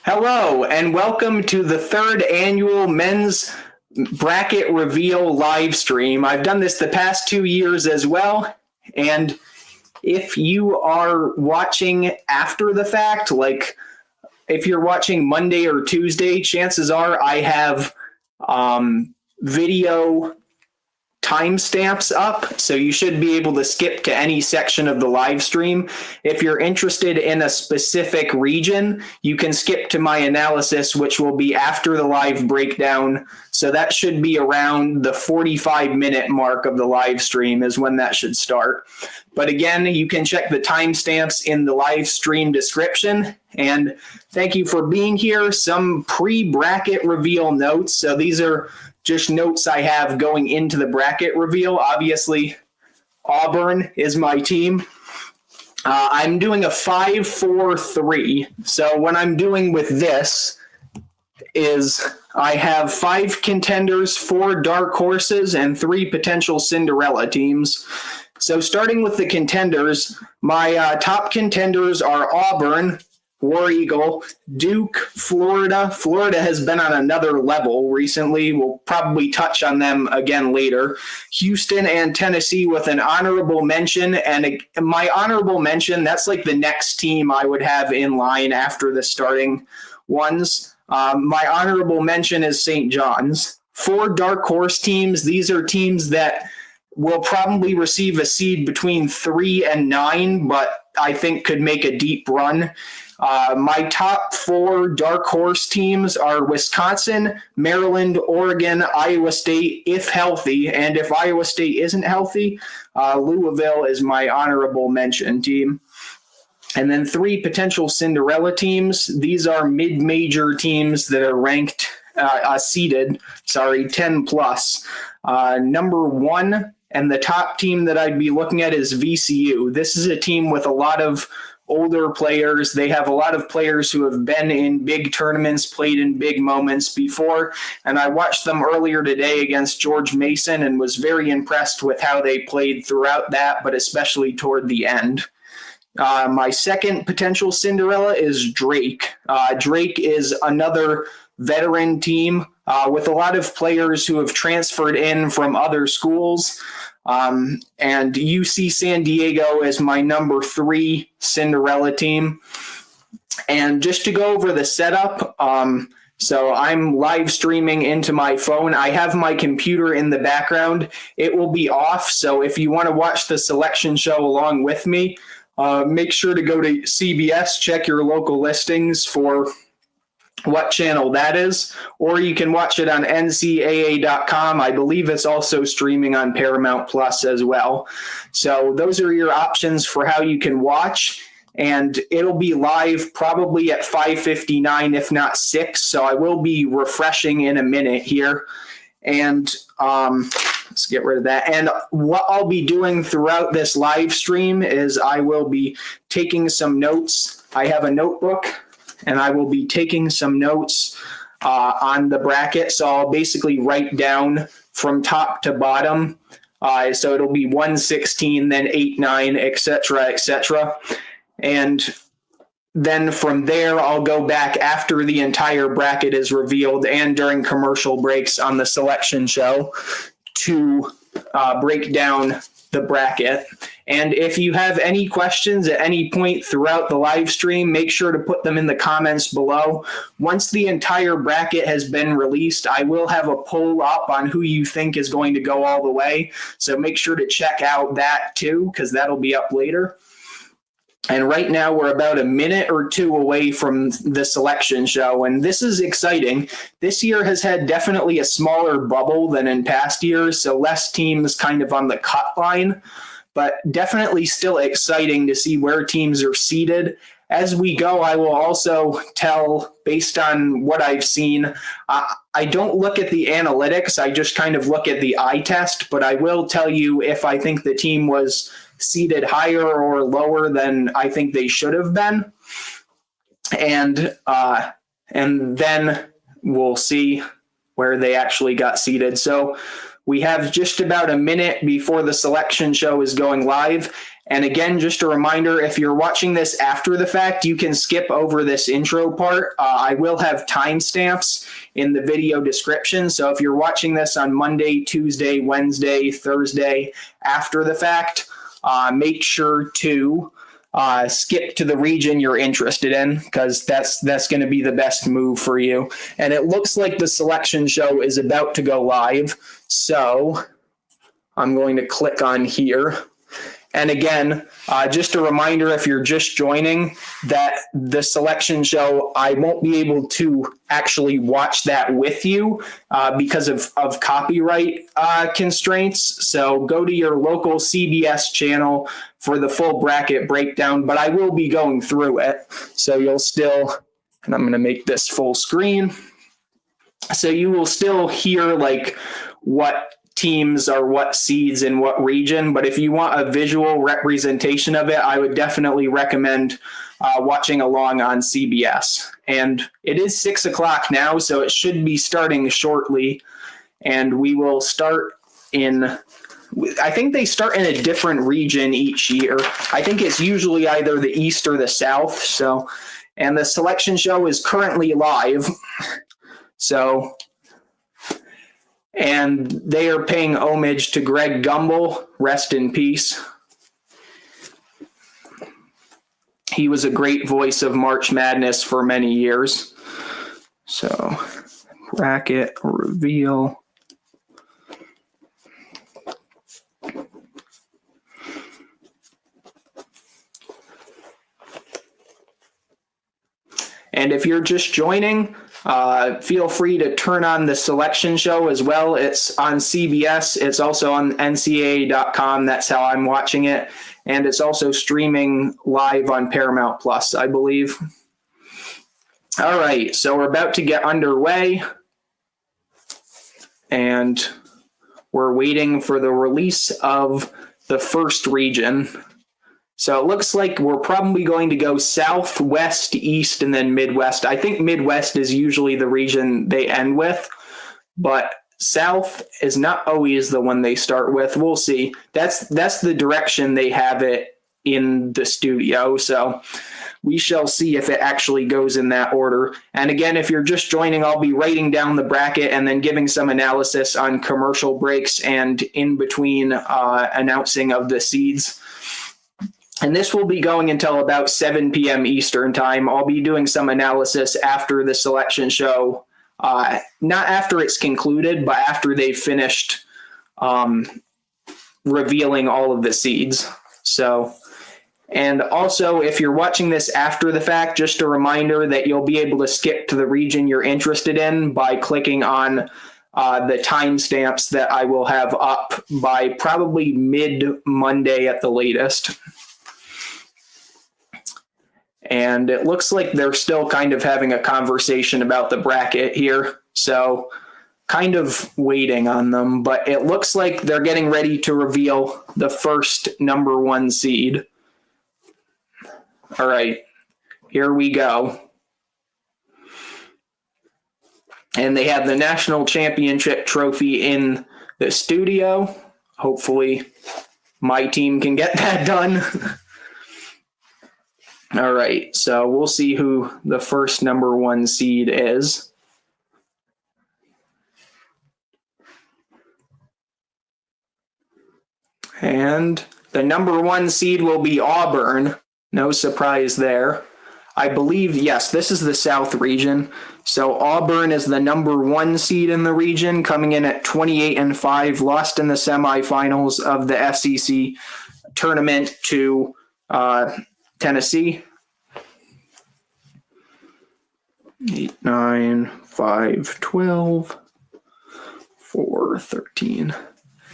Hello, and welcome to the third annual men's bracket reveal live stream. I've done this the past 2 years as well, and if you are watching after the fact, like if you're watching Monday or Tuesday, chances are I have video timestamps up, so you should be able to skip to any section of the live stream. If you're interested in a specific region, you can skip to my analysis, which will be after the live breakdown. So that should be around the 45-minute mark of the live stream is when that should start. But again, you can check the timestamps in the live stream description. And thank you for being here. Some pre-bracket reveal notes. So these are just notes I have going into the bracket reveal. Obviously, Auburn is my team. I'm doing a 5-4-3. So what I'm doing with this is I have 5 contenders, 4 dark horses, and 3 potential Cinderella teams. So starting with the contenders, my top contenders are Auburn, War Eagle, Duke, Florida. Florida has been on another level recently. We'll probably touch on them again later. Houston and Tennessee with an honorable mention. And my honorable mention, that's like the next team I would have in line after the starting ones. My honorable mention is St. John's. 4 dark horse teams. These are teams that will probably receive a seed between 3 and 9, but I think could make a deep run. My top 4 dark horse teams are Wisconsin, Maryland, Oregon, Iowa State, if healthy. And if Iowa State isn't healthy, Louisville is my honorable mention team. And then 3 potential Cinderella teams. These are mid-major teams that are ranked, seeded, 10 plus. Number 1, and the top team that I'd be looking at is VCU. This is a team with a lot of older players. They have a lot of players who have been in big tournaments, played in big moments before. And I watched them earlier today against George Mason and was very impressed with how they played throughout that, but especially toward the end. My second potential Cinderella is Drake. Drake is another veteran team with a lot of players who have transferred in from other schools. And UC San Diego is my number 3 Cinderella team. And just to go over the setup, so I'm live streaming into my phone. I have my computer in the background. It will be off, so if you want to watch the selection show along with me, make sure to go to CBS, check your local listings for what channel that is, or you can watch it on ncaa.com. I believe it's also streaming on Paramount Plus as well. So those are your options for how you can watch, and it'll be live probably at 5:59, if not 6. So I will be refreshing in a minute here. And let's get rid of that. And what I'll be doing throughout this live stream is I will be taking some notes. I have a notebook, and I will be taking some notes on the bracket. So I'll basically write down from top to bottom. So it'll be 1-16, then 8-9, et cetera, et cetera. And then from there, I'll go back after the entire bracket is revealed and during commercial breaks on the selection show to break down the bracket. And if you have any questions at any point throughout the live stream, make sure to put them in the comments below. Once the entire bracket has been released, I will have a poll up on who you think is going to go all the way. So make sure to check out that too, because that'll be up later. And right now we're about a minute or 2 away from the selection show, and this is exciting. This year has had definitely a smaller bubble than in past years, so less teams kind of on the cut line, but definitely still exciting to see where teams are seated. As we go, I will also tell, based on what I've seen, I don't look at the analytics, I just kind of look at the eye test, but I will tell you if I think the team was seated higher or lower than I think they should have been. And then we'll see where they actually got seated. So We have just about a minute before the selection show is going live. And again, just a reminder, if you're watching this after the fact, you can skip over this intro part. I will have timestamps in the video description. So if you're watching this on Monday, Tuesday, Wednesday, Thursday, after the fact, make sure to skip to the region you're interested in, because that's going to be the best move for you. And it looks like the selection show is about to go live. So I'm going to click on here. And again, just a reminder, if you're just joining, that the selection show, I won't be able to actually watch that with you because of copyright constraints. So go to your local CBS channel for the full bracket breakdown, but I will be going through it. So you'll still, and I'm going to make this full screen. So you will still hear like what teams are what seeds in what region, but if you want a visual representation of it, I would definitely recommend watching along on CBS. And it is 6 o'clock now, so it should be starting shortly. And we will start in, I think they start in a different region each year. I think it's usually either the East or the South. So, and the selection show is currently live. So, and they are paying homage to Greg Gumbel. Rest in peace. He was a great voice of March Madness for many years. So, bracket reveal. And if you're just joining, feel free to turn on the selection show as well. It's on CBS. It's also on NCAA.com. That's how I'm watching it. And it's also streaming live on Paramount Plus, I believe. All right, so we're about to get underway. And we're waiting for the release of the first region. So it looks like we're probably going to go South, West, East, and then Midwest. I think Midwest is usually the region they end with, but South is not always the one they start with. We'll see. That's the direction they have it in the studio. So we shall see if it actually goes in that order. And again, if you're just joining, I'll be writing down the bracket and then giving some analysis on commercial breaks and in between announcing of the seeds. And this will be going until about 7 p.m. Eastern time. I'll be doing some analysis after the selection show, not after it's concluded, but after they've finished revealing all of the seeds. So, and also, if you're watching this after the fact, just a reminder that you'll be able to skip to the region you're interested in by clicking on the timestamps that I will have up by probably mid-Monday at the latest. And it looks like they're still kind of having a conversation about the bracket here. So kind of waiting on them, but it looks like they're getting ready to reveal the first number 1 seed. All right, here we go. And they have the national championship trophy in the studio. Hopefully my team can get that done. All right, so we'll see who the first number 1 seed is. And the number 1 seed will be Auburn. No surprise there. I believe, yes, this is the South region. So Auburn is the number 1 seed in the region, coming in at 28-5, lost in the semifinals of the SEC tournament to Tennessee. 8, 9, 5, 12, 4, 13.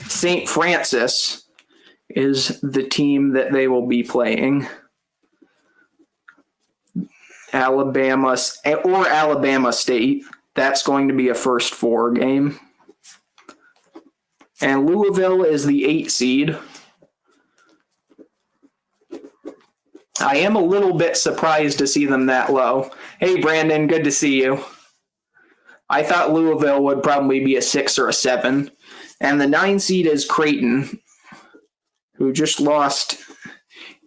St. Francis is the team that they will be playing. Alabama or Alabama State. That's going to be a first 4 game. And Louisville is the 8 seed. I am a little bit surprised to see them that low. Hey, Brandon, good to see you. I thought Louisville would probably be a 6 or a 7. And the 9 seed is Creighton, who just lost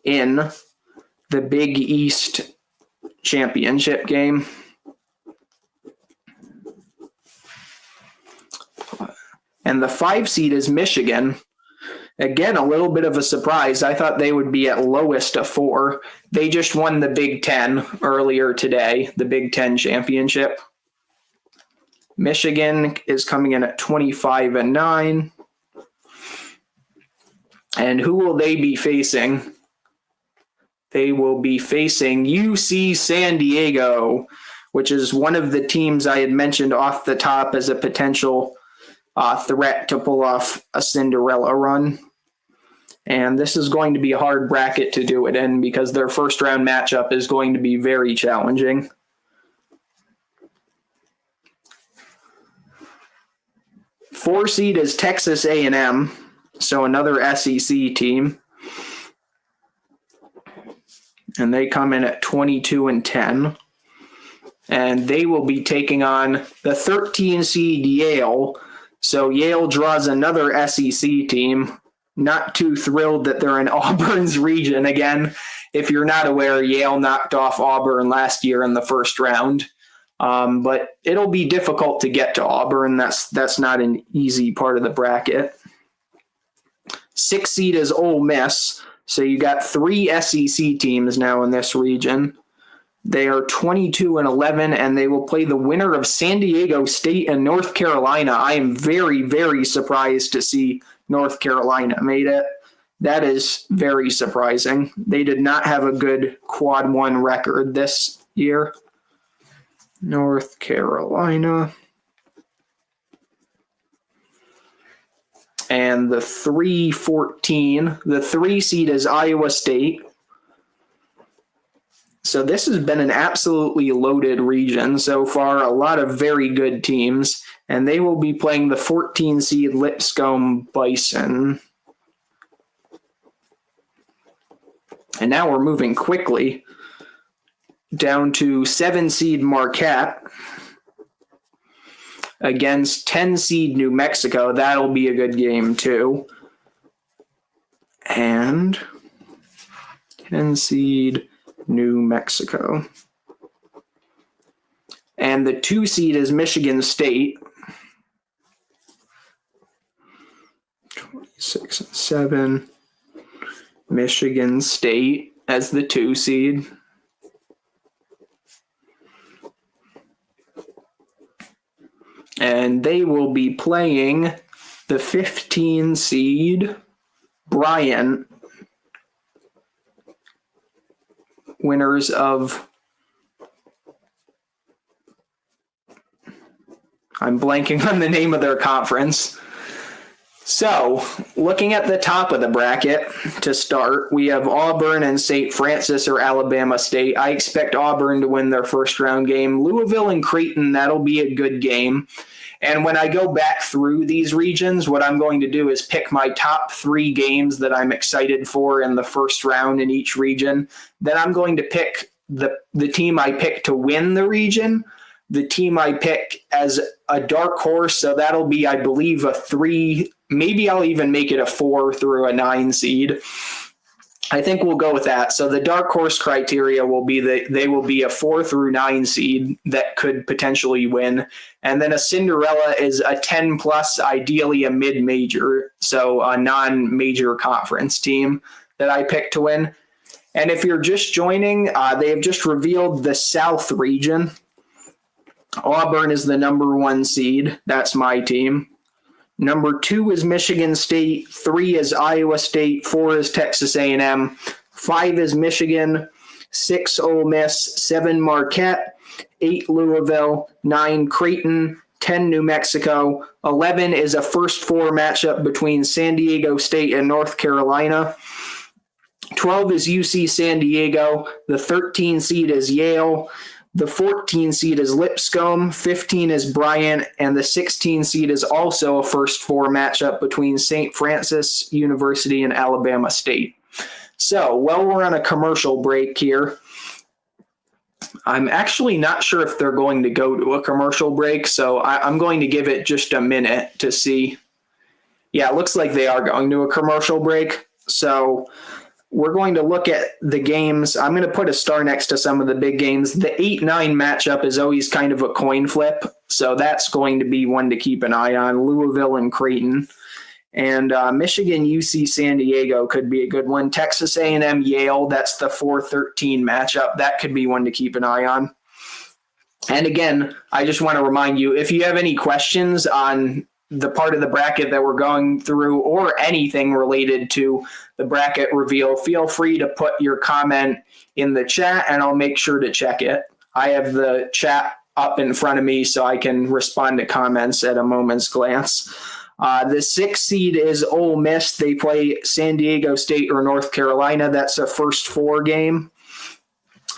in the Big East championship game. And the 5 seed is Michigan. Again, a little bit of a surprise. I thought they would be at lowest a 4. They just won the Big Ten earlier today, the Big Ten championship. Michigan is coming in at 25-9. And who will they be facing? They will be facing UC San Diego, which is one of the teams I had mentioned off the top as a potential threat to pull off a Cinderella run. And this is going to be a hard bracket to do it in because their first round matchup is going to be very challenging. Four seed is Texas A&M, so another SEC team. And they come in at 22-10. And they will be taking on the 13 seed Yale. So Yale draws another SEC team. Not too thrilled that they're in Auburn's region again. If you're not aware, Yale knocked off Auburn last year in the first round. But it'll be difficult to get to Auburn. That's not an easy part of the bracket. 6 seed is Ole Miss. So you got 3 SEC teams now in this region. They are 22-11, and they will play the winner of San Diego State and North Carolina. I am very, very surprised to see North Carolina made it. That is very surprising. They did not have a good quad 1 record this year. North Carolina. And the 3-14, the 3 seed is Iowa State. So this has been an absolutely loaded region so far, a lot of very good teams, and they will be playing the 14 seed Lipscomb Bison. And now we're moving quickly down to 7 seed Marquette against 10 seed New Mexico. That'll be a good game too. And 10 seed New Mexico. And the 2 seed is Michigan State. 26-7. Michigan State as the 2 seed. And they will be playing the 15 seed Bryant, winners of, I'm blanking on the name of their conference. So, looking at the top of the bracket to start, we have Auburn and St. Francis or Alabama State. I expect Auburn to win their first round game. Louisville and Creighton, that'll be a good game. And when I go back through these regions, what I'm going to do is pick my top 3 games that I'm excited for in the first round in each region. Then I'm going to pick the team I pick to win the region, the team I pick as a dark horse. So that'll be, I believe, a 3, maybe I'll even make it a 4 through a 9 seed. I think we'll go with that. So the dark horse criteria will be that they will be a 4 through 9 seed that could potentially win. And then a Cinderella is a 10 plus, ideally a mid-major, so a non-major conference team that I picked to win. And if you're just joining, they have just revealed the South region. Auburn is the number 1 seed. That's my team. Number 2 is Michigan State, 3 is Iowa State, 4 is Texas A&M, 5 is Michigan, 6 Ole Miss, 7 Marquette, 8 Louisville, 9 Creighton, 10 New Mexico, 11 is a first 4 matchup between San Diego State and North Carolina, 12 is UC San Diego, the 13 seed is Yale, the 14 seed is Lipscomb, 15 is Bryant, and the 16 seed is also a first 4 matchup between St. Francis University and Alabama State. So, while we're on a commercial break here, I'm actually not sure if they're going to go to a commercial break, so I'm going to give it just a minute to see Yeah, it looks like they are going to a commercial break. So we're going to look at the games. I'm going to put a star next to some of the big games. The 8-9 matchup is always kind of a coin flip. So that's going to be one to keep an eye on. Louisville and Creighton. And Michigan, UC San Diego could be a good one. Texas A&M, Yale, that's the 4-13 matchup. That could be one to keep an eye on. And again, I just want to remind you, if you have any questions on the part of the bracket that we're going through or anything related to the bracket reveal, feel free to put your comment in the chat and I'll make sure to check it. I have the chat up in front of me so I can respond to comments at a moment's glance. The 6th seed is Ole Miss. They play San Diego State or North Carolina. That's a first 4 game.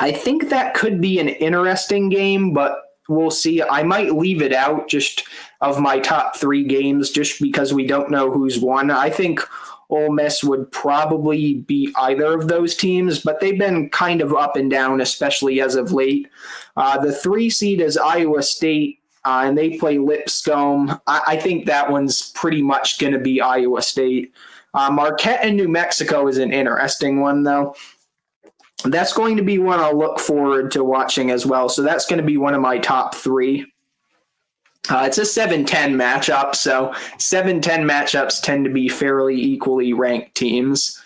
I think that could be an interesting game, but we'll see. I might leave it out just of my top 3 games just because we don't know who's won. I think Ole Miss would probably beat either of those teams, but they've been kind of up and down, especially as of late. The 3 seed is Iowa State. And they play Lipscomb. I think that one's pretty much going to be Iowa State. Marquette and New Mexico is an interesting one, though. That's going to be one I'll look forward to watching as well. So that's going to be one of my top 3. It's a 7-10 matchup, so 7-10 matchups tend to be fairly equally ranked teams.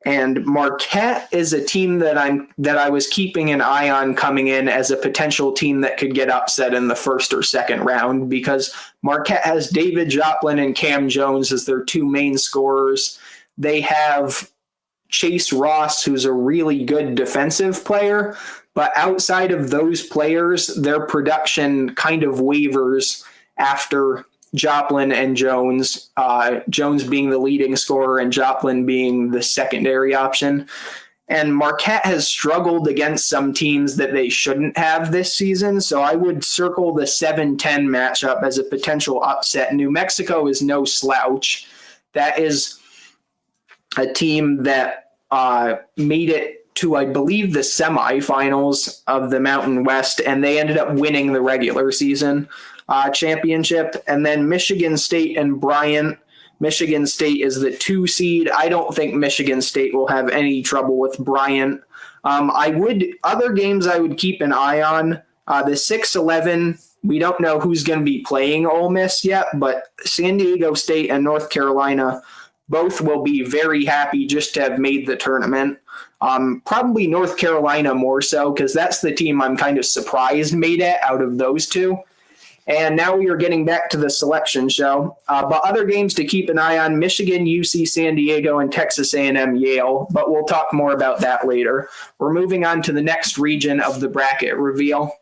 And Marquette is a team that I was keeping an eye on coming in as a potential team that could get upset in the first or second round because Marquette has David Joplin and Cam Jones as their 2 main scorers. They have Chase Ross, who's a really good defensive player, but outside of those players, their production kind of wavers after Joplin and Jones, Jones being the leading scorer and Joplin being the secondary option. And Marquette has struggled against some teams that they shouldn't have this season, so I would circle the 7-10 matchup as a potential upset. New Mexico is no slouch. That is a team that made it to, I believe, the semifinals of the Mountain West, and they ended up winning the regular season championship. And then Michigan State and Bryant. Michigan State is the 2 seed. I don't think Michigan State will have any trouble with Bryant. Other games I would keep an eye on. The 6-11, we don't know who's going to be playing Ole Miss yet, but San Diego State and North Carolina both will be very happy just to have made the tournament. Probably North Carolina more so because that's the team I'm kind of surprised made it out of those 2. And now we are getting back to the selection show. But other games to keep an eye on, Michigan, UC San Diego, and Texas A&M Yale. But we'll talk more about that later. We're moving on to the next region of the bracket reveal.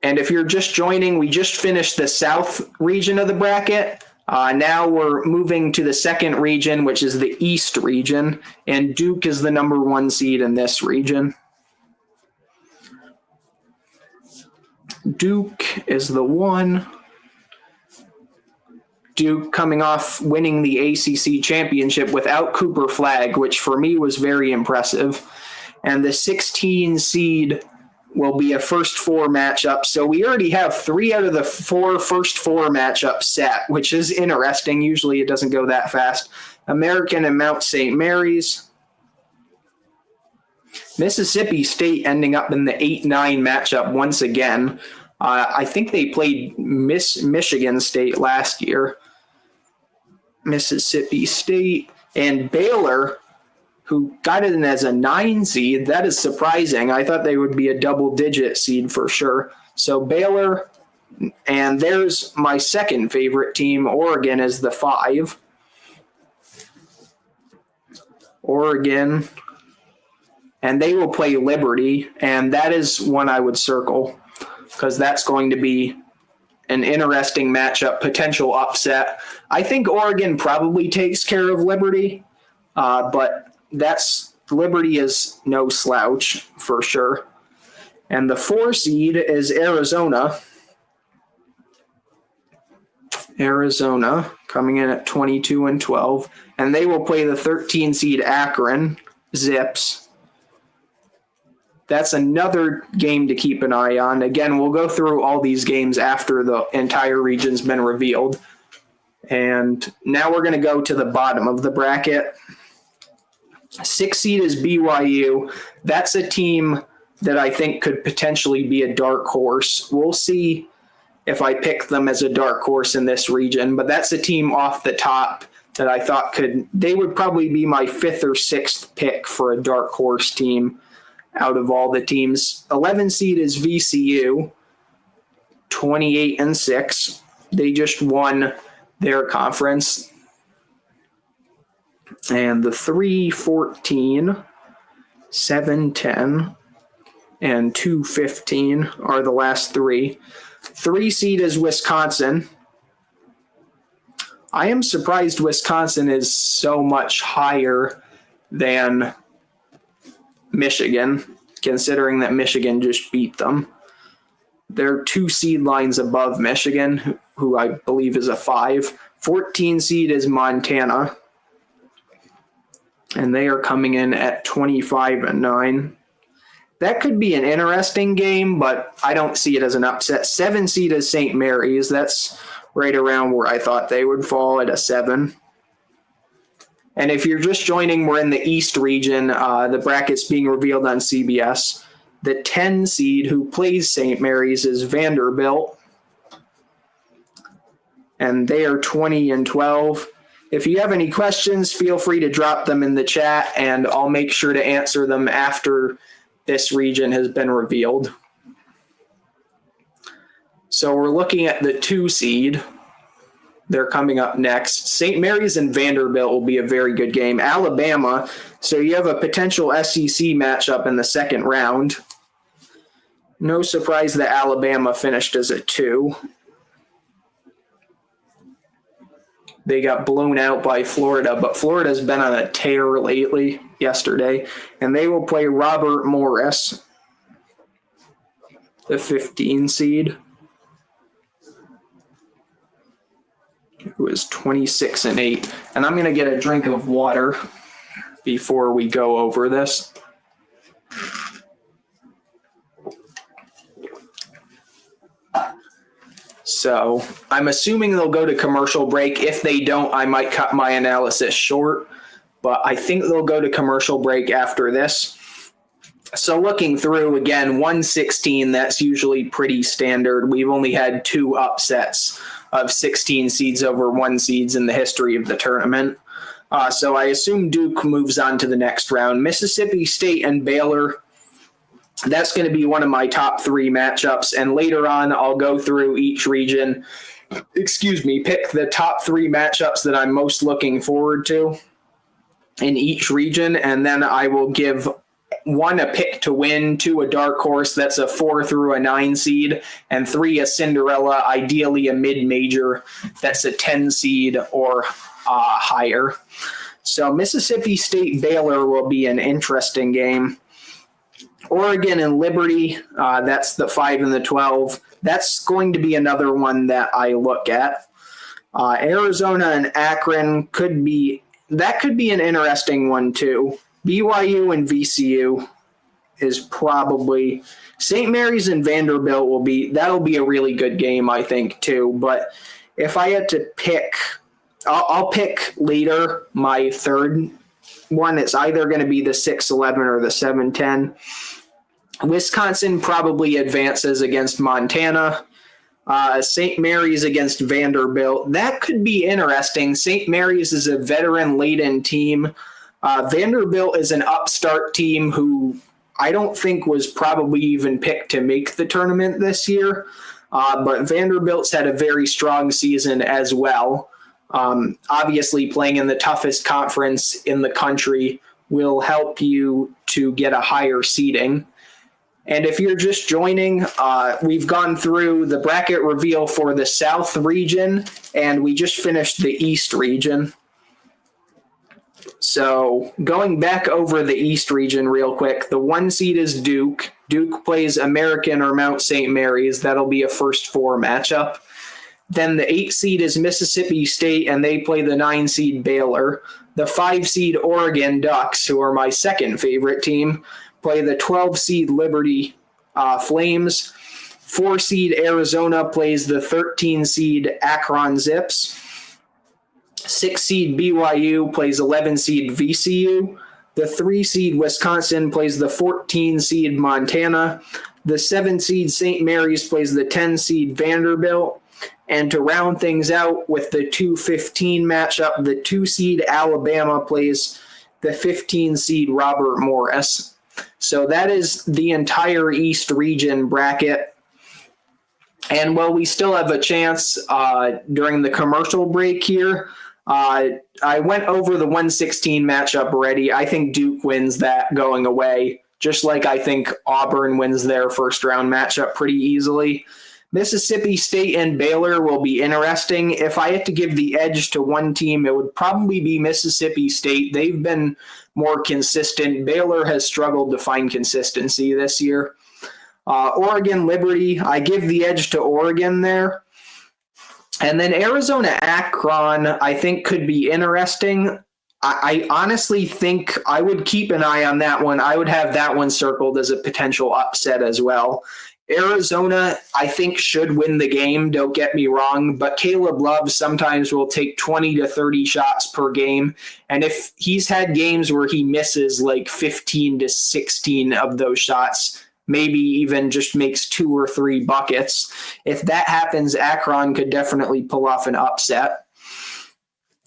And if you're just joining, we just finished the South region of the bracket. Now we're moving to the second region, which is the East region. And Duke is the number 1 seed in this region. Duke is the 1. Duke coming off winning the ACC championship without Cooper Flagg, which for me was very impressive. And the 16 seed will be a first 4 matchup. So we already have 3 out of the 4 first 4 matchups set, which is interesting. Usually it doesn't go that fast. American and Mount St. Mary's. Mississippi State ending up in the 8-9 matchup once again. I think they played Michigan State last year. Mississippi State and Baylor, who got it in as a 9 seed. That is surprising. I thought they would be a double-digit seed for sure. So Baylor, and there's my second favorite team. Oregon is the 5. Oregon. And they will play Liberty, and that is one I would circle because that's going to be an interesting matchup, potential upset. I think Oregon probably takes care of Liberty, but Liberty is no slouch for sure. And the 4 seed is Arizona. Arizona coming in at 22-12, and they will play the 13 seed Akron Zips. That's another game to keep an eye on. Again, we'll go through all these games after the entire region's been revealed. And now we're going to go to the bottom of the bracket. 6 seed is BYU. That's a team that I think could potentially be a dark horse. We'll see if I pick them as a dark horse in this region, but that's a team off the top that I thought they would probably be my 5th or 6th pick for a dark horse team out of all the teams. 11 seed is VCU, 28-6. They just won their conference. And the 3-14, 7-10, and 2-15 are the last 3. 3 seed is Wisconsin. I am surprised Wisconsin is so much higher than Michigan, considering that Michigan just beat them. They're 2 seed lines above Michigan, who I believe is a 5. 14 seed is Montana, and they are coming in at 25-9. That could be an interesting game, but I don't see it as an upset. 7 seed is St. Mary's. That's right around where I thought they would fall at a 7. And if you're just joining, we're in the East region. The bracket's being revealed on CBS. The 10 seed who plays St. Mary's is Vanderbilt, and they are 20-12. If you have any questions, feel free to drop them in the chat, and I'll make sure to answer them after this region has been revealed. So we're looking at the 2 seed. They're coming up next. St. Mary's and Vanderbilt will be a very good game. Alabama, so you have a potential SEC matchup in the second round. No surprise that Alabama finished as a 2. They got blown out by Florida, but Florida's been on a tear lately yesterday, and they will play Robert Morris, the 15 seed, who is 26-8. And I'm going to get a drink of water before we go over this. So I'm assuming they'll go to commercial break. If they don't, I might cut my analysis short, but I think they'll go to commercial break after this. So looking through, again, 116, that's usually pretty standard. We've only had 2 upsets of 16 seeds over 1 seeds in the history of the tournament. So I assume Duke moves on to the next round. Mississippi State and Baylor, that's going to be one of my top 3 matchups. And later on, I'll go through each region, pick the top 3 matchups that I'm most looking forward to in each region. And then I will give 1 a pick to win, 2 a dark horse, that's a 4 through a 9 seed, and 3 a Cinderella, ideally a mid-major, that's a 10 seed or higher. So Mississippi State Baylor will be an interesting game. Oregon and Liberty, that's the 5 and the 12. That's going to be another one that I look at. Arizona and Akron could be an interesting one too. BYU and VCU is probably St. Mary's and Vanderbilt that'll be a really good game, I think, too. But if I had to pick, I'll pick later my third one. It's either going to be the 6-11 or the 7-10. Wisconsin probably advances against Montana. St. Mary's against Vanderbilt. That could be interesting. St. Mary's is a veteran-laden team. Vanderbilt is an upstart team who I don't think was probably even picked to make the tournament this year. But Vanderbilt's had a very strong season as well. Obviously, playing in the toughest conference in the country will help you to get a higher seeding. And if you're just joining, we've gone through the bracket reveal for the South region, and we just finished the East region. So going back over the East region real quick, the 1 seed is Duke. Duke plays American or Mount St. Mary's. That'll be a first 4 matchup. Then the 8 seed is Mississippi State, and they play the 9 seed Baylor. The 5 seed Oregon Ducks, who are my second favorite team, play the 12 seed Liberty Flames. 4 seed Arizona plays the 13 seed Akron Zips. 6 seed BYU plays 11 seed VCU. The 3 seed Wisconsin plays the 14 seed Montana. The 7 seed St. Mary's plays the 10 seed Vanderbilt. And to round things out with the 2-15 matchup, the 2 seed Alabama plays the 15 seed Robert Morris. So that is the entire East region bracket. And while we still have a chance during the commercial break here, I went over the 116 matchup already. I think Duke wins that going away, just like I think Auburn wins their first round matchup pretty easily. Mississippi State and Baylor will be interesting. If I had to give the edge to one team, it would probably be Mississippi State. They've been more consistent. Baylor has struggled to find consistency this year. Oregon Liberty, I give the edge to Oregon there. And then Arizona Akron, I think could be interesting. I honestly think I would keep an eye on that one. I would have that one circled as a potential upset as well. Arizona, I think, should win the game, don't get me wrong, but Caleb Love sometimes will take 20 to 30 shots per game. And if he's had games where he misses like 15 to 16 of those shots, maybe even just makes 2 or 3 buckets. If that happens, Akron could definitely pull off an upset.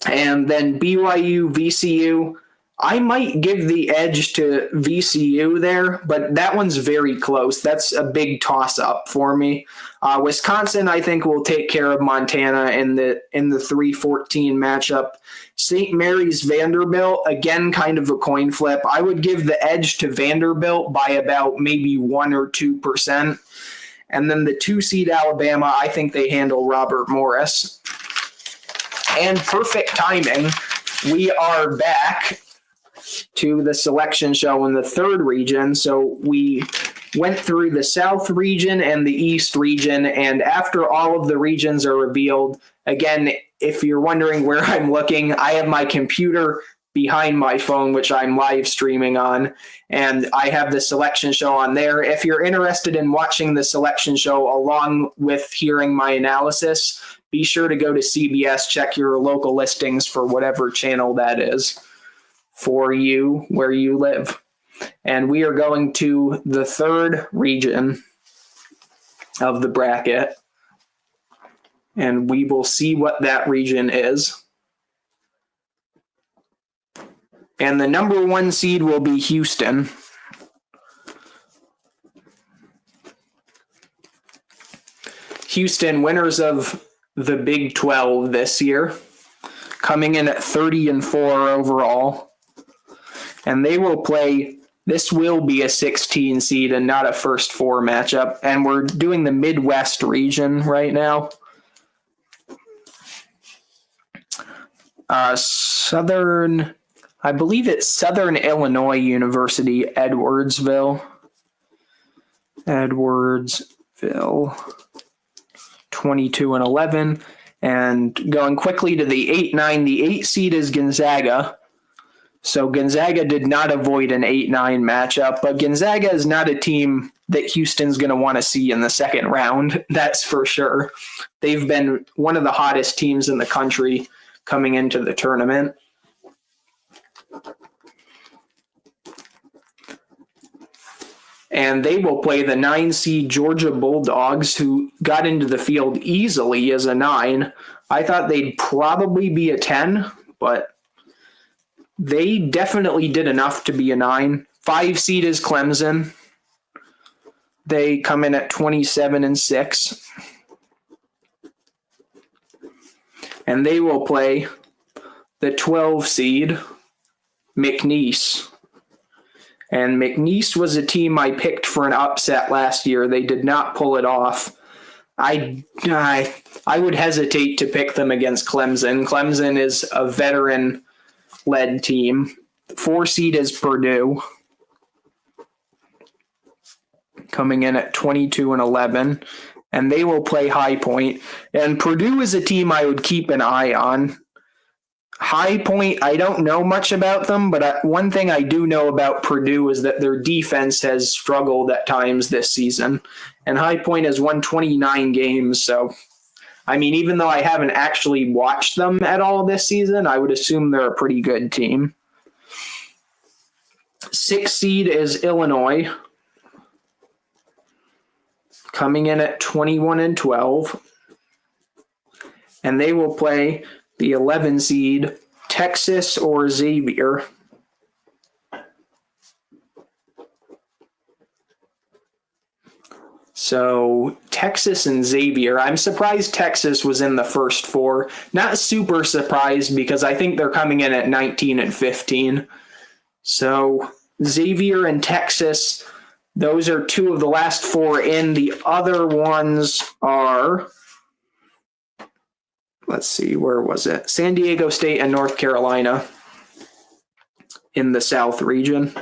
And then BYU, VCU, I might give the edge to VCU there, but that one's very close. That's a big toss-up for me. Wisconsin, I think, will take care of Montana in the 3-14 matchup. St. Mary's, Vanderbilt, again, kind of a coin flip. I would give the edge to Vanderbilt by about maybe 1 or 2%. And then the 2 seed Alabama, I think they handle Robert Morris. And perfect timing, we are back to the selection show in the 3rd region. So we went through the South region and the East region, and after all of the regions are revealed, again, if you're wondering where I'm looking, I have my computer behind my phone, which I'm live streaming on, and I have the selection show on there. If you're interested in watching the selection show along with hearing my analysis, be sure to go to CBS, check your local listings for whatever channel that is for you where you live. And we are going to the 3rd region of the bracket, and we will see what that region is. And the number 1 seed will be Houston. Houston, winners of the Big 12 this year, coming in at 30-4 overall. And they will play, this will be a 16 seed and not a first 4 matchup. And we're doing the Midwest region right now. Southern, I believe it's Southern Illinois University, Edwardsville. 22-11. And going quickly to the 8-9, the 8 seed is Gonzaga. So Gonzaga did not avoid an 8-9 matchup, but Gonzaga is not a team that Houston's going to want to see in the second round, that's for sure. They've been one of the hottest teams in the country coming into the tournament. And they will play the 9 seed Georgia Bulldogs, who got into the field easily as a 9. I thought they'd probably be a 10, but they definitely did enough to be a 9. 5 seed is Clemson. They come in at 27-6. And they will play the 12 seed McNeese. And McNeese was a team I picked for an upset last year. They did not pull it off. I would hesitate to pick them against Clemson. Clemson is a veteran-led team. 4 seed is Purdue, coming in at 22-11, and they will play High Point. And Purdue is a team I would keep an eye on. High Point, I don't know much about them, but one thing I do know about Purdue is that their defense has struggled at times this season. And High Point has won 29 games, so I mean, even though I haven't actually watched them at all this season, I would assume they're a pretty good team. 6th seed is Illinois, coming in at 21-12. And they will play the 11 seed Texas or Xavier. So Texas and Xavier, I'm surprised Texas was in the first 4. Not super surprised because I think they're coming in at 19-15. So Xavier and Texas, those are 2 of the last 4 in. The other ones are, let's see, where was it? San Diego State and North Carolina in the South region.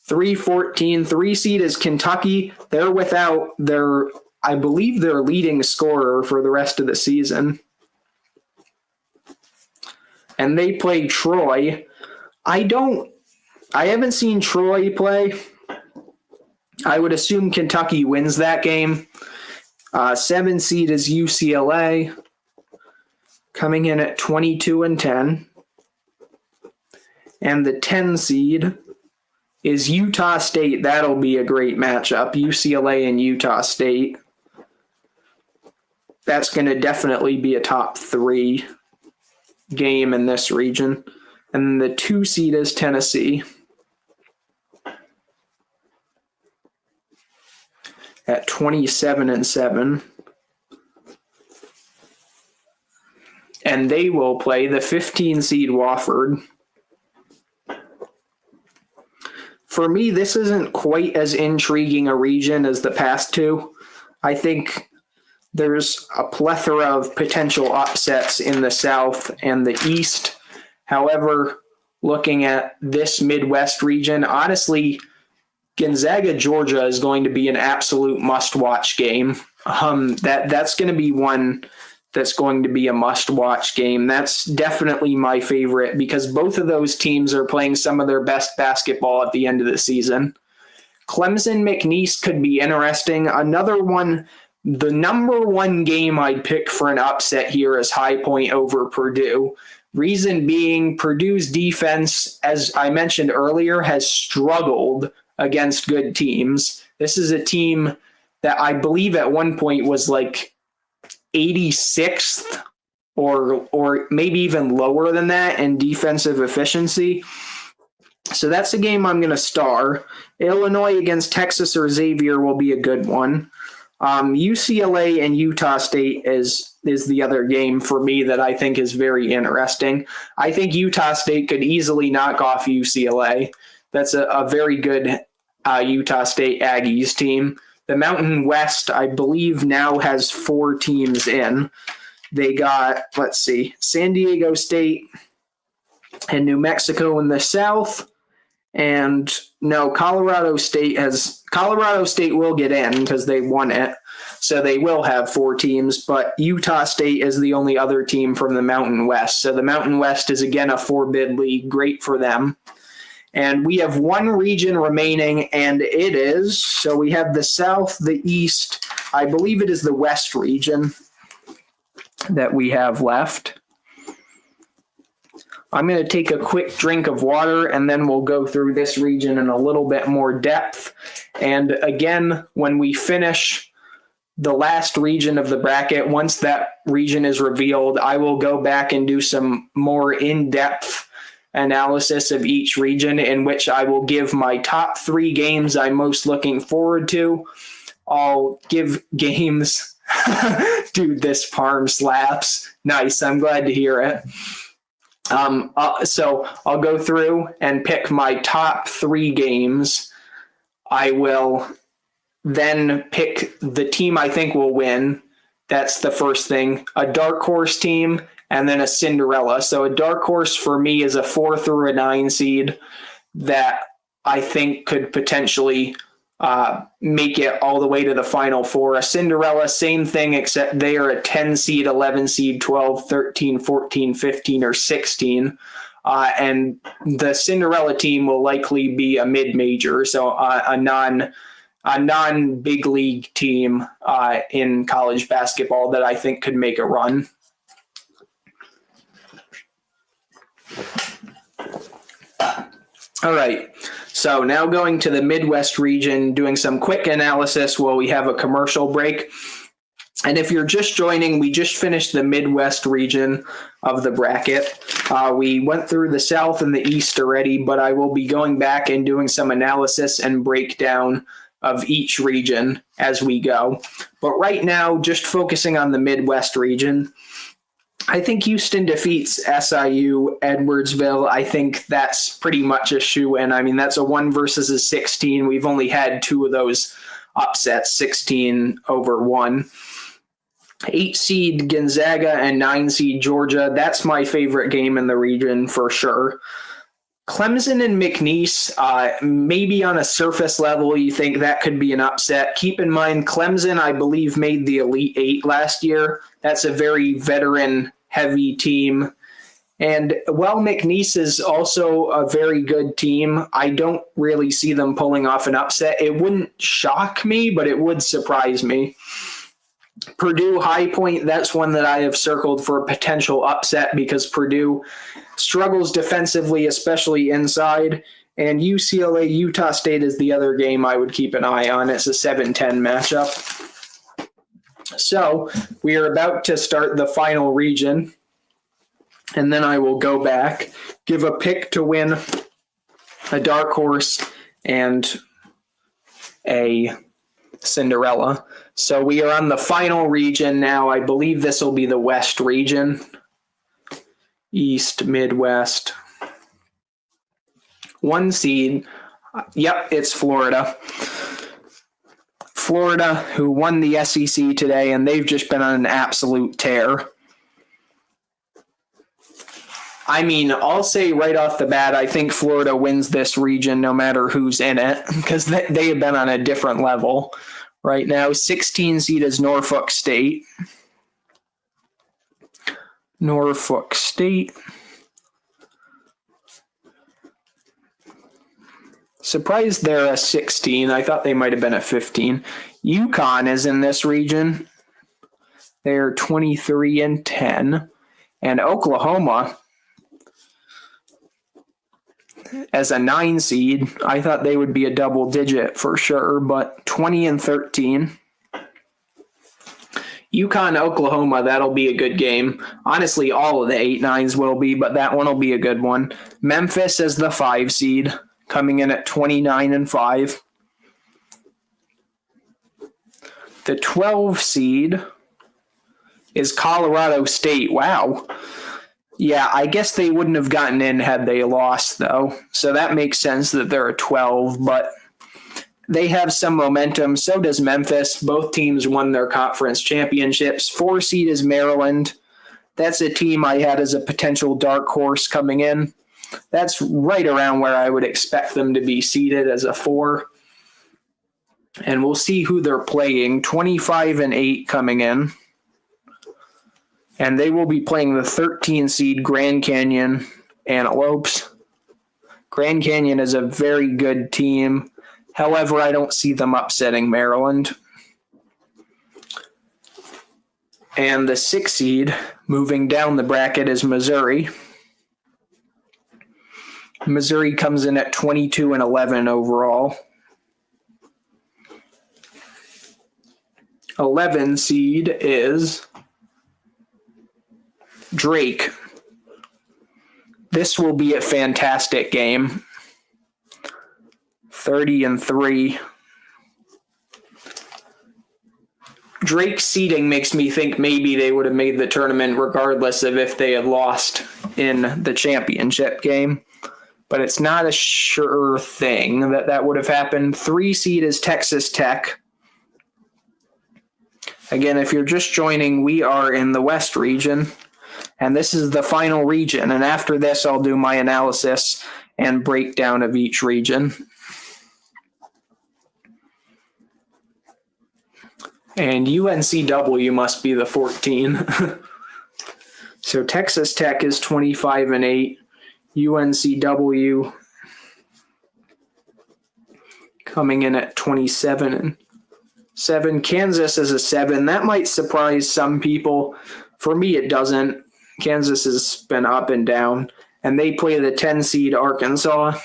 3-14, 3 seed is Kentucky. They're without I believe their leading scorer for the rest of the season. And they play Troy. I haven't seen Troy play. I would assume Kentucky wins that game. 7 seed is UCLA, coming in at 22-10. And the 10 seed is Utah State. That'll be a great matchup. UCLA and Utah State. That's going to definitely be a top 3 game in this region. And the 2 seed is Tennessee at 27-7. And they will play the 15 seed Wofford. For me, this isn't quite as intriguing a region as the past 2. I think there's a plethora of potential upsets in the South and the East. However, looking at this Midwest region, honestly, Gonzaga, Georgia is going to be an absolute must-watch game. That's going to be one that's going to be a must-watch game. That's definitely my favorite because both of those teams are playing some of their best basketball at the end of the season. Clemson McNeese could be interesting. Another one, the number 1 game I'd pick for an upset here is High Point over Purdue. Reason being, Purdue's defense, as I mentioned earlier, has struggled against good teams. This is a team that I believe at one point was like 86th or maybe even lower than that in defensive efficiency. So that's a game I'm going to star. Illinois against Texas or Xavier will be a good one. UCLA and Utah State is the other game for me that I think is very interesting. I think Utah State could easily knock off UCLA. That's a very good Utah State Aggies team. The Mountain West, I believe, now has 4 teams in. They got, San Diego State and New Mexico in the South. And no, Colorado State will get in because they won it. So they will have 4 teams, but Utah State is the only other team from the Mountain West. So the Mountain West is again a 4-bid league. Great for them. And we have 1 region remaining, and it is, so we have the South, the East, I believe it is the West region that we have left. I'm going to take a quick drink of water, and then we'll go through this region in a little bit more depth. And again, when we finish the last region of the bracket, once that region is revealed, I will go back and do some more in-depth analysis of each region in which I will give my top 3 games I'm most looking forward to. I'll give games. Dude, this palm slaps. Nice. I'm glad to hear it. So I'll go through and pick my top 3 games. I will then pick the team I think will win. That's the first thing. A dark horse team, and then a Cinderella. So a dark horse for me is a 4 through a 9 seed that I think could potentially make it all the way to the Final Four. A Cinderella, same thing, except they are a 10 seed, 11 seed, 12, 13, 14, 15, or 16. And the Cinderella team will likely be a mid-major, so a a non-big league team in college basketball that I think could make a run. All right, so now going to the Midwest region, doing some quick analysis while we have a commercial break. And if you're just joining, we just finished the Midwest region of the bracket. We went through the South and the East already, but I will be going back and doing some analysis and breakdown of each region as we go. But right now, just focusing on the Midwest region, I think Houston defeats SIU Edwardsville. I think that's pretty much a shoe-in. I mean, that's a 1 versus a 16. We've only had 2 of those upsets, 16 over 1. 8 seed Gonzaga and 9 seed Georgia. That's my favorite game in the region for sure. Clemson and McNeese, maybe on a surface level, you think that could be an upset. Keep in mind, Clemson, I believe, made the Elite 8 last year. That's a very veteran-heavy team. And while McNeese is also a very good team, I don't really see them pulling off an upset. It wouldn't shock me, but it would surprise me. Purdue High Point, that's one that I have circled for a potential upset because Purdue struggles defensively, especially inside. And UCLA Utah State is the other game I would keep an eye on. It's a 7-10 matchup. So we are about to start the final region, and then I will go back, give a pick to win, a dark horse, and a Cinderella. So we are on the final region now. I believe this will be the West region. East, Midwest. 1 seed. Yep, it's Florida. Florida, who won the SEC today, and they've just been on an absolute tear. I mean, I'll say right off the bat, I think Florida wins this region no matter who's in it, because they have been on a different level. Right now, 16 seed is Norfolk State. Norfolk State. Surprised they're a 16. I thought they might have been a 15. UConn is in this region. They're 23-10. And Oklahoma, as a 9 seed, I thought they would be a double digit for sure, but 20-13. UConn, Oklahoma, that'll be a good game. Honestly, all of the 8-9s will be, but that one will be a good one. Memphis as the 5 seed, coming in at 29-5. The 12 seed is Colorado State. Wow. Yeah, I guess they wouldn't have gotten in had they lost, though. So that makes sense that they're a 12, but they have some momentum. So does Memphis. Both teams won their conference championships. 4 seed is Maryland. That's a team I had as a potential dark horse coming in. That's right around where I would expect them to be seated as a 4. And we'll see who they're playing. 25-8 coming in. And they will be playing the 13 seed Grand Canyon Antelopes. Grand Canyon is a very good team. However, I don't see them upsetting Maryland. And the 6 seed moving down the bracket is Missouri. Missouri comes in at 22-11 overall. 11 seed is Drake. This will be a fantastic game. 30-3. Drake's seeding makes me think maybe they would have made the tournament regardless of if they had lost in the championship game. But it's not a sure thing that would have happened. 3 seed is Texas Tech. Again, if you're just joining, we are in the West region. And this is the final region. And after this, I'll do my analysis and breakdown of each region. And UNCW must be the 14. So Texas Tech is 25-8. UNCW coming in at 27-7. Kansas is a 7. That might surprise some people. For me, it doesn't. Kansas has been up and down, and they play the 10 seed Arkansas.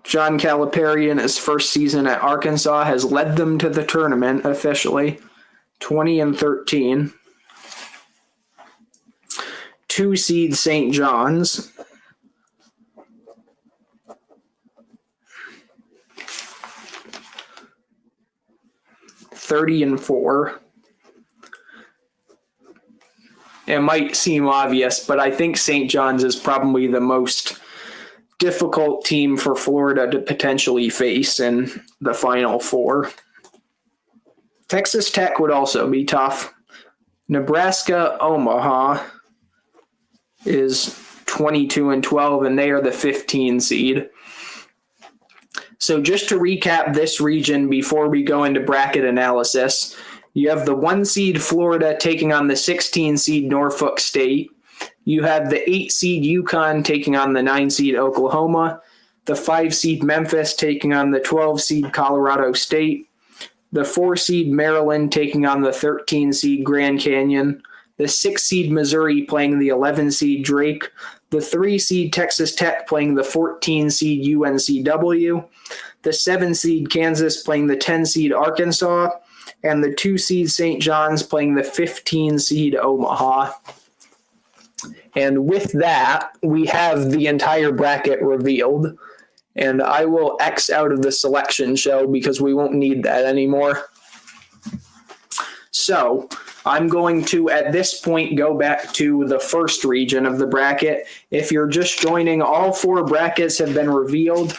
John Calipari in his first season at Arkansas has led them to the tournament officially, 20-13. 2 seed St. John's. (30-4). It might seem obvious, but I think St. John's is probably the most difficult team for Florida to potentially face in the Final Four. Texas Tech would also be tough. Nebraska Omaha is 22-12, and they are the 15 seed. So just to recap this region before we go into bracket analysis, you have the 1 seed Florida taking on the 16 seed Norfolk State. You have the 8 seed UConn taking on the 9 seed Oklahoma, the 5 seed Memphis taking on the 12 seed Colorado State, the 4 seed Maryland taking on the 13 seed Grand Canyon, the 6 seed Missouri playing the 11 seed Drake, the 3 seed Texas Tech playing the 14 seed UNCW, the 7 seed Kansas playing the 10 seed Arkansas, and the 2 seed St. John's playing the 15 seed Omaha. And with that, we have the entire bracket revealed. And I will X out of the selection show because we won't need that anymore. So I'm going to, at this point, go back to the first region of the bracket. If you're just joining, all 4 brackets have been revealed.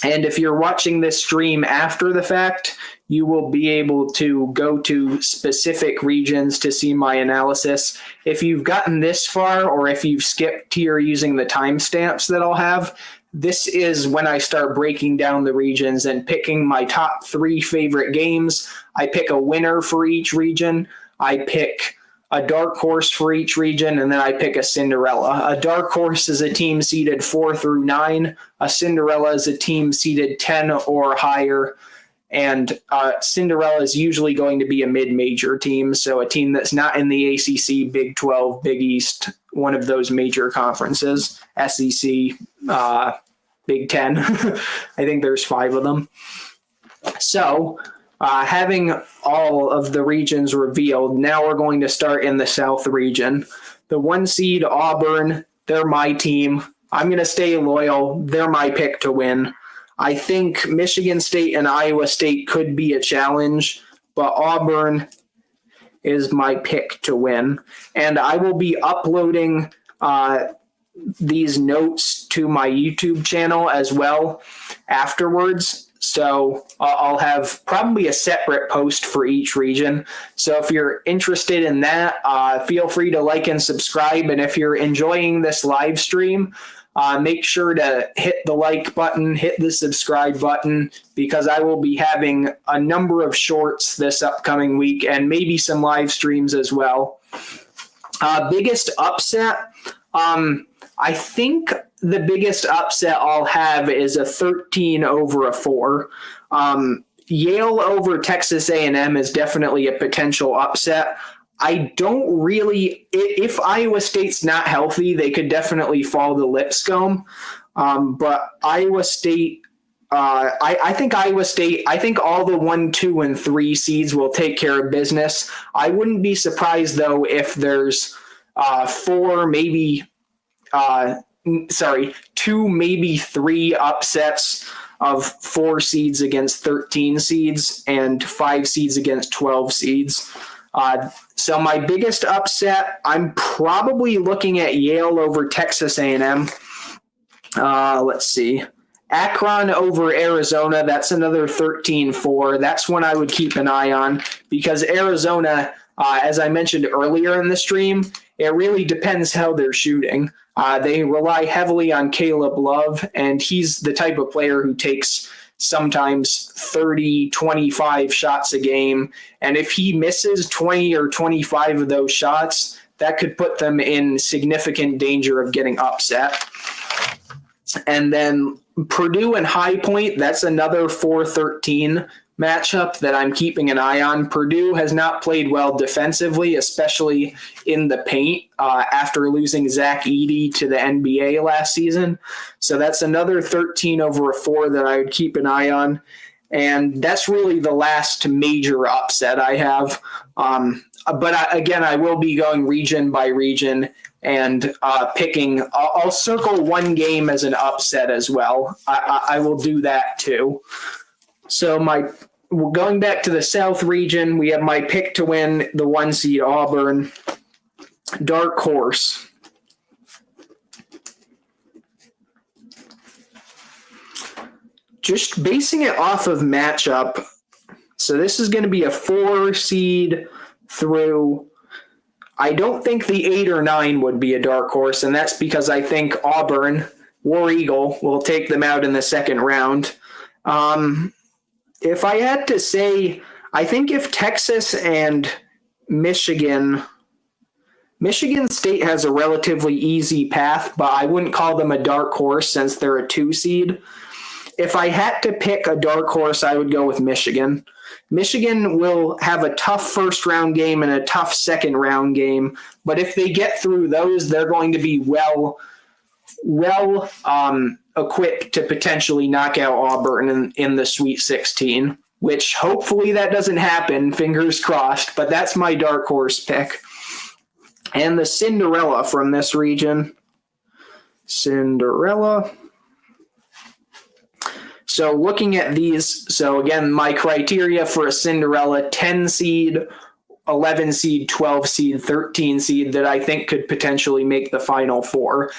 And if you're watching this stream after the fact, you will be able to go to specific regions to see my analysis. If you've gotten this far, or if you've skipped here using the timestamps that I'll have, this is when I start breaking down the regions and picking my top 3 favorite games. I pick a winner for each region. I pick a dark horse for each region, and then I pick a Cinderella. A dark horse is a team seeded 4 through 9. A Cinderella is a team seeded 10 or higher. And Cinderella is usually going to be a mid-major team, so a team that's not in the ACC, Big 12, Big East, one of those major conferences, SEC, Big 10. I think there's 5 of them. So having all of the regions revealed, now we're going to start in the South region. The 1 seed Auburn, they're my team. I'm going to stay loyal. They're my pick to win. I think Michigan State and Iowa State could be a challenge, but Auburn is my pick to win. And I will be uploading these notes to my YouTube channel as well afterwards. So I'll have probably a separate post for each region. So if you're interested in that, feel free to like and subscribe. And if you're enjoying this live stream, make sure to hit the like button, hit the subscribe button, because I will be having a number of shorts this upcoming week and maybe some live streams as well. Biggest upset, I think the biggest upset I'll have is a 13 over a 4. Yale over Texas A&M is definitely a potential upset. I don't really, if Iowa State's not healthy, they could definitely fall to Lipscomb. But Iowa State, I think Iowa State, I think all the 1, 2, and 3 seeds will take care of business. I wouldn't be surprised, though, if there's 2, maybe 3 upsets of 4 seeds against 13 seeds and 5 seeds against 12 seeds. So my biggest upset, I'm probably looking at Yale over Texas A&M. Let's see. Akron over Arizona, that's another 13-4. That's one I would keep an eye on because Arizona, as I mentioned earlier in the stream, it really depends how they're shooting. They rely heavily on Caleb Love, and he's the type of player who takes sometimes 30, 25 shots a game. And if he misses 20 or 25 of those shots, that could put them in significant danger of getting upset. And then Purdue and High Point, that's another 4-13 matchup that I'm keeping an eye on. Purdue has not played well defensively, especially in the paint after losing Zach Edey to the NBA last season. So that's another 13/4 that I would keep an eye on. And that's really the last major upset I have. Again, I will be going region by region and picking. I'll circle one game as an upset as well. I will do that too. So going back to the South region, we have my pick to win, the 1 seed Auburn. Dark horse. Just basing it off of matchup. So this is going to be a 4 seed through. I don't think the 8 or 9 would be a dark horse, and that's because I think Auburn, War Eagle, will take them out in the second round. If I had to say, I think if Texas and Michigan State has a relatively easy path, but I wouldn't call them a dark horse since they're a 2 seed. If I had to pick a dark horse, I would go with Michigan. Michigan will have a tough first round game and a tough second round game, but if they get through those, they're going to be well equipped to potentially knock out Auburn in the Sweet 16, which hopefully that doesn't happen, fingers crossed, but that's my dark horse pick. And the Cinderella from this region. Cinderella. So looking at these, so again, my criteria for a Cinderella, 10 seed, 11 seed, 12 seed, 13 seed that I think could potentially make the Final Four.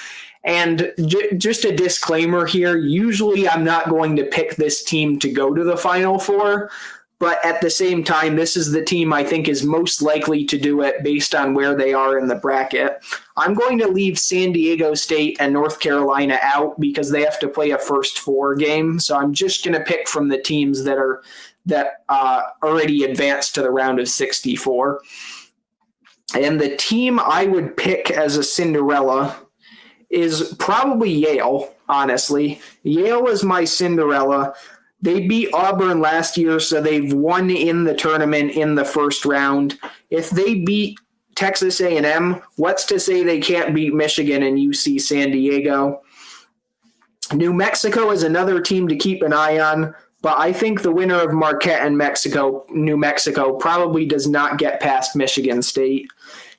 And just a disclaimer here, usually I'm not going to pick this team to go to the Final Four, but at the same time, this is the team I think is most likely to do it based on where they are in the bracket. I'm going to leave San Diego State and North Carolina out because they have to play a first 4 game. So I'm just going to pick from the teams that already advanced to the round of 64. And the team I would pick as a Cinderella is probably Yale, honestly. Yale is my Cinderella. They beat Auburn last year, so they've won in the tournament in the first round. If they beat Texas A&M, what's to say they can't beat Michigan and UC San Diego? New Mexico is another team to keep an eye on, but I think the winner of Marquette and New Mexico probably does not get past Michigan State.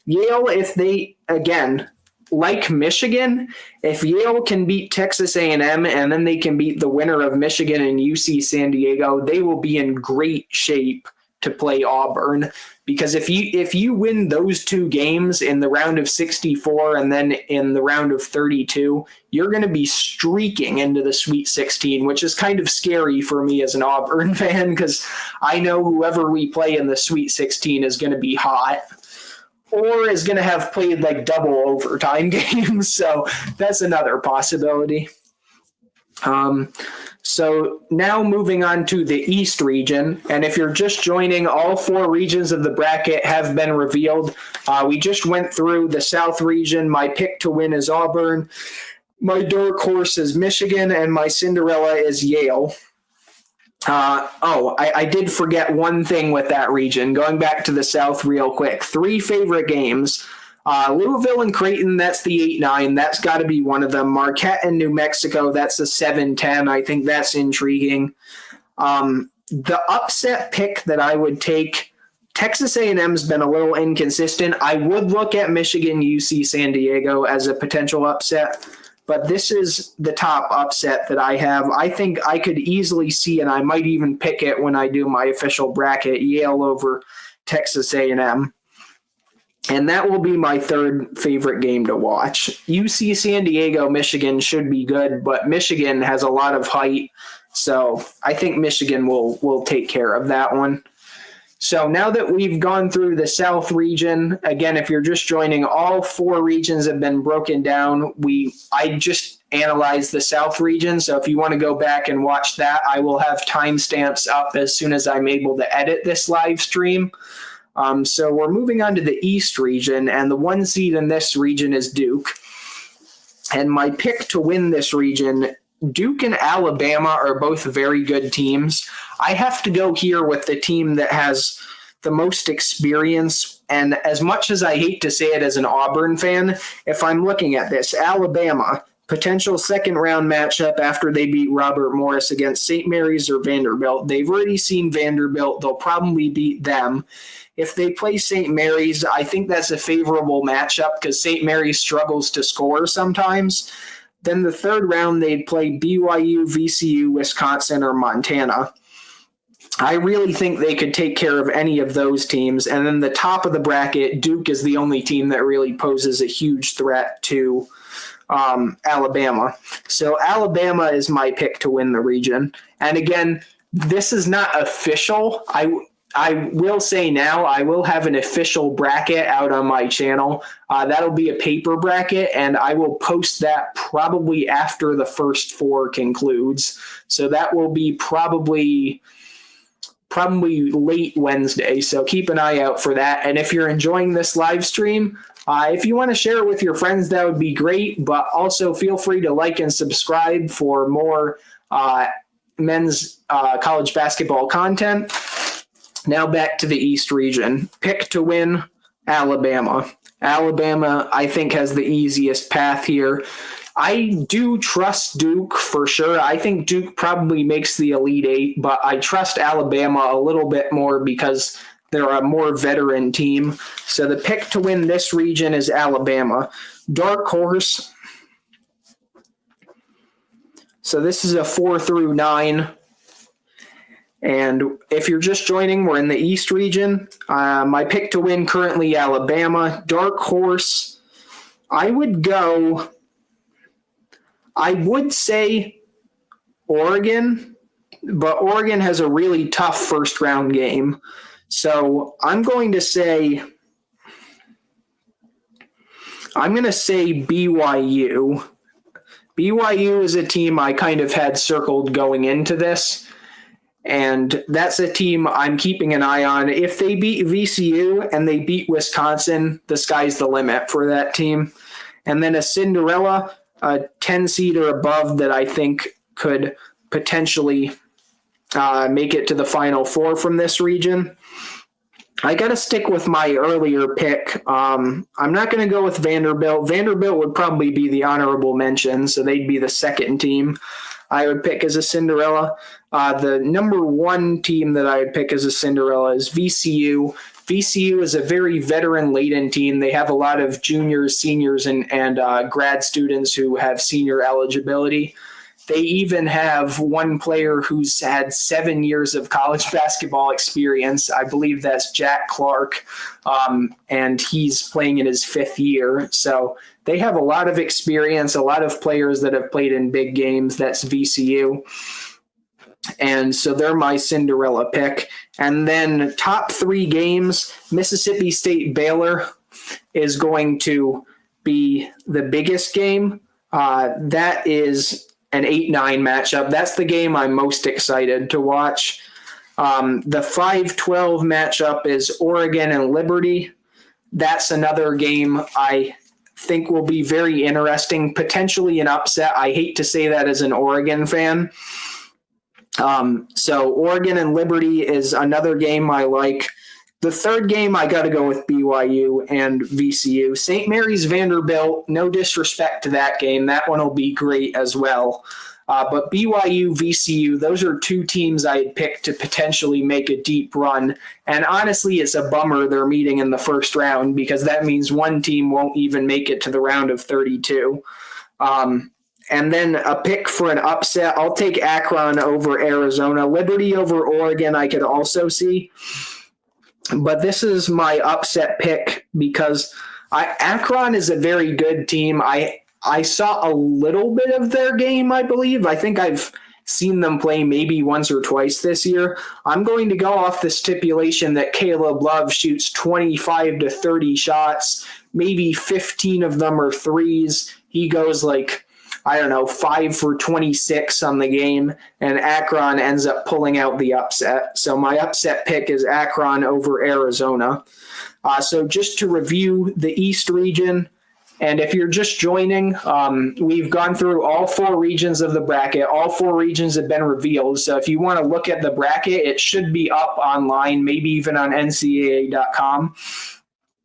Yale, if they, again, like Michigan, if Yale can beat Texas A&M and then they can beat the winner of Michigan and UC San Diego, they will be in great shape to play Auburn. Because if you win those 2 games in the round of 64 and then in the round of 32, you're going to be streaking into the Sweet 16, which is kind of scary for me as an Auburn fan because I know whoever we play in the Sweet 16 is going to be hot. Or is going to have played like double overtime games. So that's another possibility. So now moving on to the East region. And if you're just joining, all 4 regions of the bracket have been revealed. We just went through the South region. My pick to win is Auburn. My dark horse is Michigan. And my Cinderella is Yale. I did forget one thing with that region. Going back to the South real quick. 3 favorite games. Louisville and Creighton, that's the 8-9. That's got to be one of them. Marquette and New Mexico, that's the 7-10. I think that's intriguing. The upset pick that I would take, Texas A&M's been a little inconsistent. I would look at Michigan, UC San Diego as a potential upset. But this is the top upset that I have. I think I could easily see, and I might even pick it when I do my official bracket, Yale over Texas A&M. And that will be my 3rd favorite game to watch. UC San Diego, Michigan should be good, but Michigan has a lot of height. So I think Michigan will take care of that one. So now that we've gone through the South region, again, if you're just joining, all 4 regions have been broken down. I just analyzed the South region, so if you want to go back and watch that, I will have timestamps up as soon as I'm able to edit this live stream. So we're moving on to the East region, and the 1 seed in this region is Duke. And my pick to win this region, Duke and Alabama are both very good teams. I have to go here with the team that has the most experience. And as much as I hate to say it as an Auburn fan, if I'm looking at this, Alabama, potential second round matchup after they beat Robert Morris against St. Mary's or Vanderbilt. They've already seen Vanderbilt. They'll probably beat them. If they play St. Mary's, I think that's a favorable matchup because St. Mary's struggles to score sometimes. Then the third round, they'd play BYU, VCU, Wisconsin, or Montana. I really think they could take care of any of those teams. And then the top of the bracket, Duke is the only team that really poses a huge threat to Alabama. So Alabama is my pick to win the region. And again, this is not official. I will say now, I will have an official bracket out on my channel. That'll be a paper bracket, and I will post that probably after the first four concludes. So that will be probably late Wednesday. So keep an eye out for that. And if you're enjoying this live stream, if you want to share it with your friends, that would be great. But also feel free to like and subscribe for more men's college basketball content. Now back to the East region. Pick to win, Alabama. Alabama, I think, has the easiest path here. I do trust Duke for sure. I think Duke probably makes the Elite Eight, but I trust Alabama a little bit more because they're a more veteran team. So the pick to win this region is Alabama. Dark horse. So this is a 4 through 9. And if you're just joining, we're in the East region. My pick to win currently Alabama. Dark horse, I would say Oregon, but Oregon has a really tough first round game. So I'm going to say BYU. BYU is a team I kind of had circled going into this. And that's a team I'm keeping an eye on. If they beat VCU and they beat Wisconsin, the sky's the limit for that team. And then a Cinderella, a 10 seed or above that I think could potentially make it to the Final Four from this region. I got to stick with my earlier pick. I'm not going to go with Vanderbilt. Vanderbilt would probably be the honorable mention, so they'd be the second team I would pick as a Cinderella. The number one team that I would pick as a Cinderella is VCU. VCU is a very veteran-laden team. They have a lot of juniors, seniors, and grad students who have senior eligibility. They even have one player who's had 7 years of college basketball experience. I believe that's Jack Clark, and he's playing in his 5th year. So they have a lot of experience, a lot of players that have played in big games. That's VCU. And so they're my Cinderella pick. And then top 3 games, Mississippi State Baylor is going to be the biggest game. That is an 8-9 matchup. That's the game I'm most excited to watch. The 5-12 matchup is Oregon and Liberty. That's another game I think will be very interesting, potentially an upset. I hate to say that as an Oregon fan. So Oregon and Liberty is another game I like. The third game, I got to go with BYU and VCU. St. Mary's Vanderbilt, no disrespect to that game. That one will be great as well. But BYU, VCU, those are 2 teams I'd pick to potentially make a deep run. And honestly, it's a bummer they're meeting in the first round because that means one team won't even make it to the round of 32. And then a pick for an upset, I'll take Akron over Arizona. Liberty over Oregon I could also see. But this is my upset pick because Akron is a very good team. I saw a little bit of their game, I believe. I think I've seen them play maybe once or twice this year. I'm going to go off the stipulation that Caleb Love shoots 25 to 30 shots. Maybe 15 of them are threes. He goes 5 for 26 on the game, and Akron ends up pulling out the upset. So my upset pick is Akron over Arizona. So just to review the East region, And if you're just joining, we've gone through all 4 regions of the bracket. All 4 regions have been revealed. So if you want to look at the bracket, it should be up online, maybe even on ncaa.com.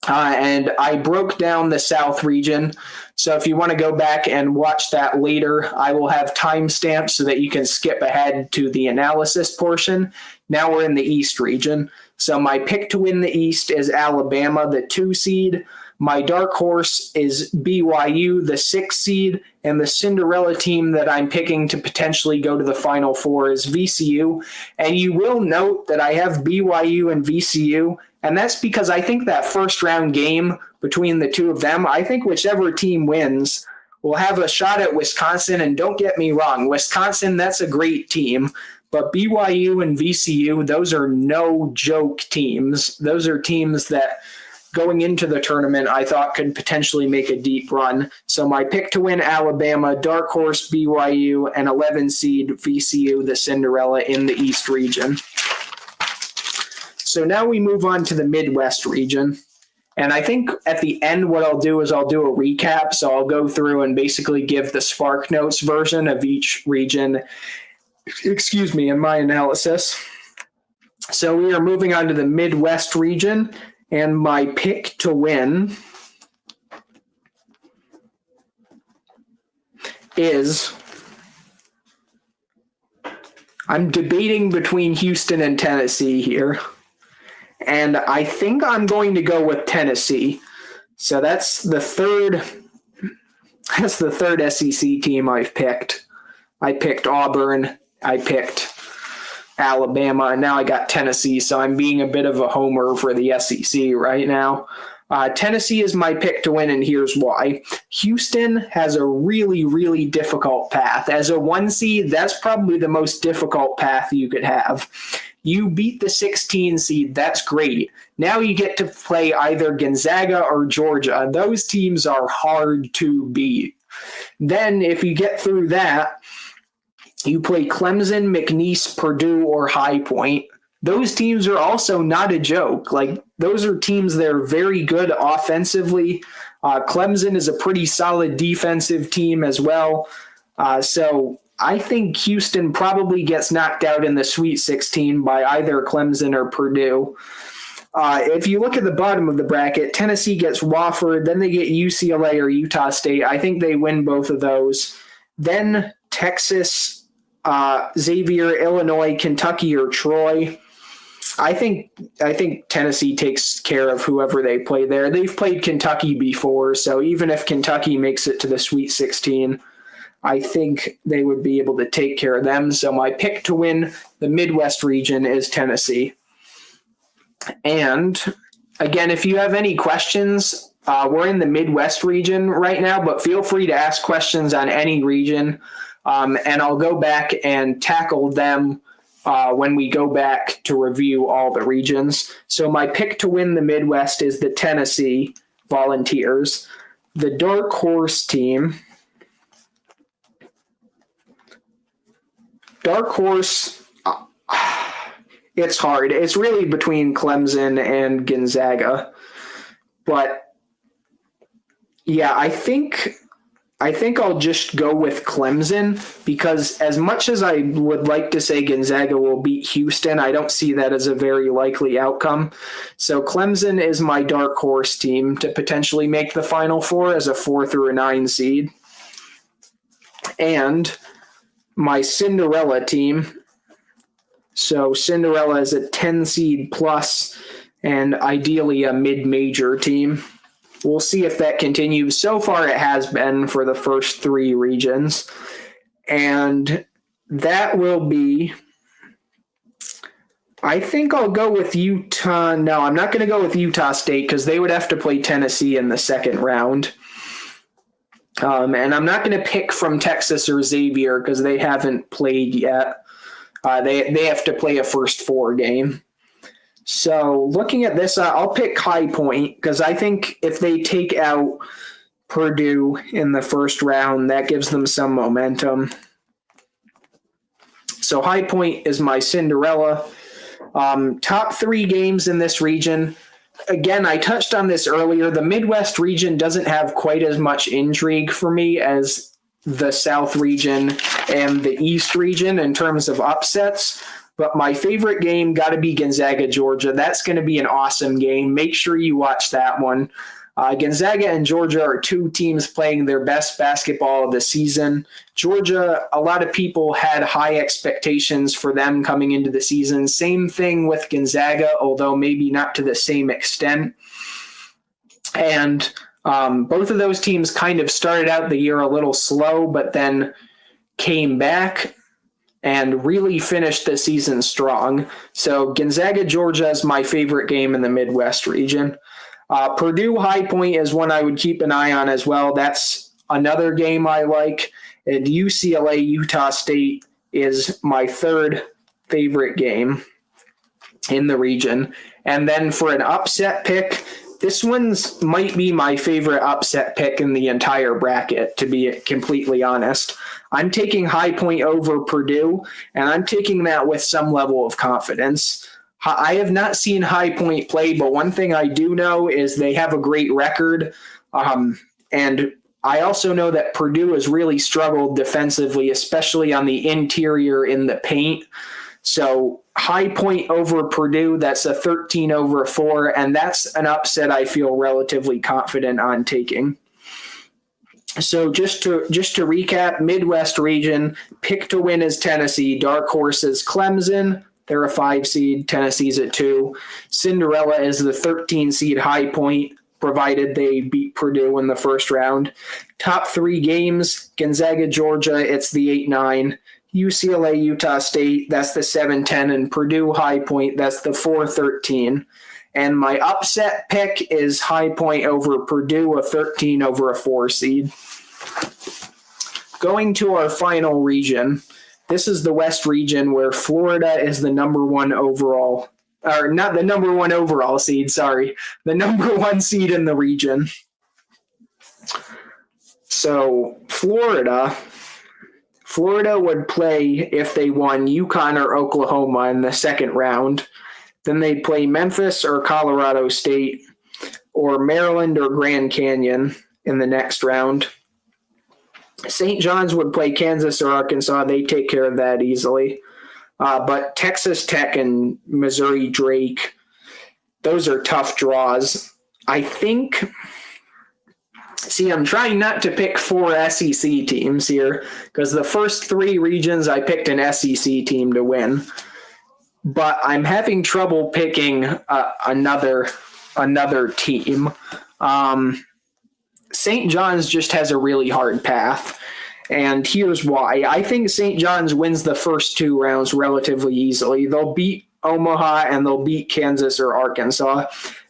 And I broke down the South region. So if you want to go back and watch that later, I will have timestamps so that you can skip ahead to the analysis portion. Now we're in the East region. So my pick to win the East is Alabama, the 2 seed. My dark horse is BYU, the 6 seed, and the Cinderella team that I'm picking to potentially go to the Final Four is VCU. And you will note that I have BYU and VCU, and that's because I think that first round game between the 2 of them, I think whichever team wins will have a shot at Wisconsin. And don't get me wrong, Wisconsin, that's a great team. But BYU and VCU, those are no joke teams. Those are teams that going into the tournament, I thought could potentially make a deep run. So my pick to win, Alabama, dark horse BYU, and 11 seed VCU, the Cinderella in the East region. So now we move on to the Midwest region. And I think at the end, what I'll do is I'll do a recap. So I'll go through and basically give the Spark Notes version of each region, in my analysis. So we are moving on to the Midwest region. And my pick to win is, I'm debating between Houston and Tennessee here. And I think I'm going to go with Tennessee. So that's the third SEC team I've picked. I picked Auburn. I picked Alabama, and now I got Tennessee, so I'm being a bit of a homer for the SEC right now. Tennessee is my pick to win, and here's why. Houston has a really, really difficult path. As a 1 seed, that's probably the most difficult path you could have. You beat the 16 seed, that's great. Now you get to play either Gonzaga or Georgia. Those teams are hard to beat. Then if you get through that, you play Clemson, McNeese, Purdue, or High Point. Those teams are also not a joke. Like, those are teams that are very good offensively. Clemson is a pretty solid defensive team as well. So I think Houston probably gets knocked out in the Sweet 16 by either Clemson or Purdue. If you look at the bottom of the bracket, Tennessee gets Wofford, then they get UCLA or Utah State. I think they win both of those. Then Texas, Xavier, Illinois, Kentucky, or Troy. I think Tennessee takes care of whoever they play there. They've played Kentucky before, so even if Kentucky makes it to the Sweet 16, I think they would be able to take care of them. So my pick to win the Midwest region is Tennessee. And again, if you have any questions, we're in the Midwest region right now, but feel free to ask questions on any region. And I'll go back and tackle them when we go back to review all the regions. So my pick to win the Midwest is the Tennessee Volunteers. The dark horse team. Dark horse, it's hard. It's really between Clemson and Gonzaga. But yeah, I think I'll just go with Clemson, because as much as I would like to say Gonzaga will beat Houston, I don't see that as a very likely outcome. So Clemson is my dark horse team to potentially make the Final Four as a 4 through a 9 seed. And my Cinderella team. So Cinderella is a 10 seed plus and ideally a mid-major team. We'll see if that continues. So far, it has been for the first 3 regions. And that will be, I think I'll go with Utah. No, I'm not going to go with Utah State because they would have to play Tennessee in the second round. And I'm not going to pick from Texas or Xavier because they haven't played yet. They have to play a first 4 game. So looking at this, I'll pick High Point because I think if they take out Purdue in the first round, that gives them some momentum. So High Point is my Cinderella. Top 3 games in this region. again, I touched on this earlier. The Midwest region doesn't have quite as much intrigue for me as the South region and the East region in terms of upsets. But my favorite game got to be Gonzaga, Georgia. That's going to be an awesome game. Make sure you watch that one. Gonzaga and Georgia are two teams playing their best basketball of the season. Georgia, a lot of people had high expectations for them coming into the season. Same thing with Gonzaga, although maybe not to the same extent. And both of those teams kind of started out the year a little slow, but then came back and really finished the season strong. So Gonzaga, Georgia is my favorite game in the Midwest region. Purdue High Point is one I would keep an eye on as well. That's another game I like. And UCLA, Utah State is my third favorite game in the region. And then for an upset pick, this one's might be my favorite upset pick in the entire bracket, to be completely honest. I'm taking High Point over Purdue, and I'm taking that with some level of confidence. I have not seen High Point play, but one thing I do know is they have a great record. And I also know that Purdue has really struggled defensively, especially on the interior in the paint. So High Point over Purdue, that's a 13-4, and that's an upset I feel relatively confident on taking. So just to recap, Midwest region, pick to win is Tennessee, dark horse is Clemson. They're a 5 seed. Tennessee's at 2. Cinderella is the 13 seed High Point, provided they beat Purdue in the first round. Top 3 games, Gonzaga, Georgia, it's the 8-9. UCLA, Utah State, that's the 7-10. And Purdue High Point, that's the 4-13. And my upset pick is High Point over Purdue, a 13-4 seed. Going to our final region. This is the West region where Florida is the number 1 overall, or not the number 1 overall seed, sorry, the number 1 seed in the region. So Florida would play, if they won, UConn or Oklahoma in the second round. Then they'd play Memphis or Colorado State or Maryland or Grand Canyon in the next round. St. John's would play Kansas or Arkansas. They take care of that easily. But Texas Tech and Missouri Drake, those are tough draws. I think, I'm trying not to pick 4 SEC teams here because the first 3 regions I picked an SEC team to win. But I'm having trouble picking another team. St. John's just has a really hard path, and here's why. I think St. John's wins the first 2 rounds relatively easily. They'll beat Omaha and they'll beat Kansas or Arkansas.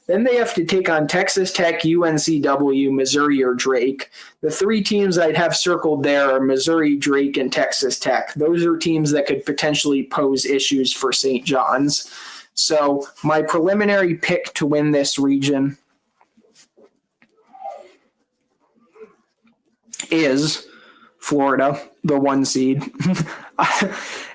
Then they have to take on Texas Tech, UNCW, Missouri, or Drake. The 3 teams I'd have circled there are Missouri, Drake, and Texas Tech. Those are teams that could potentially pose issues for St. John's. So my preliminary pick to win this region is Florida, the 1 seed.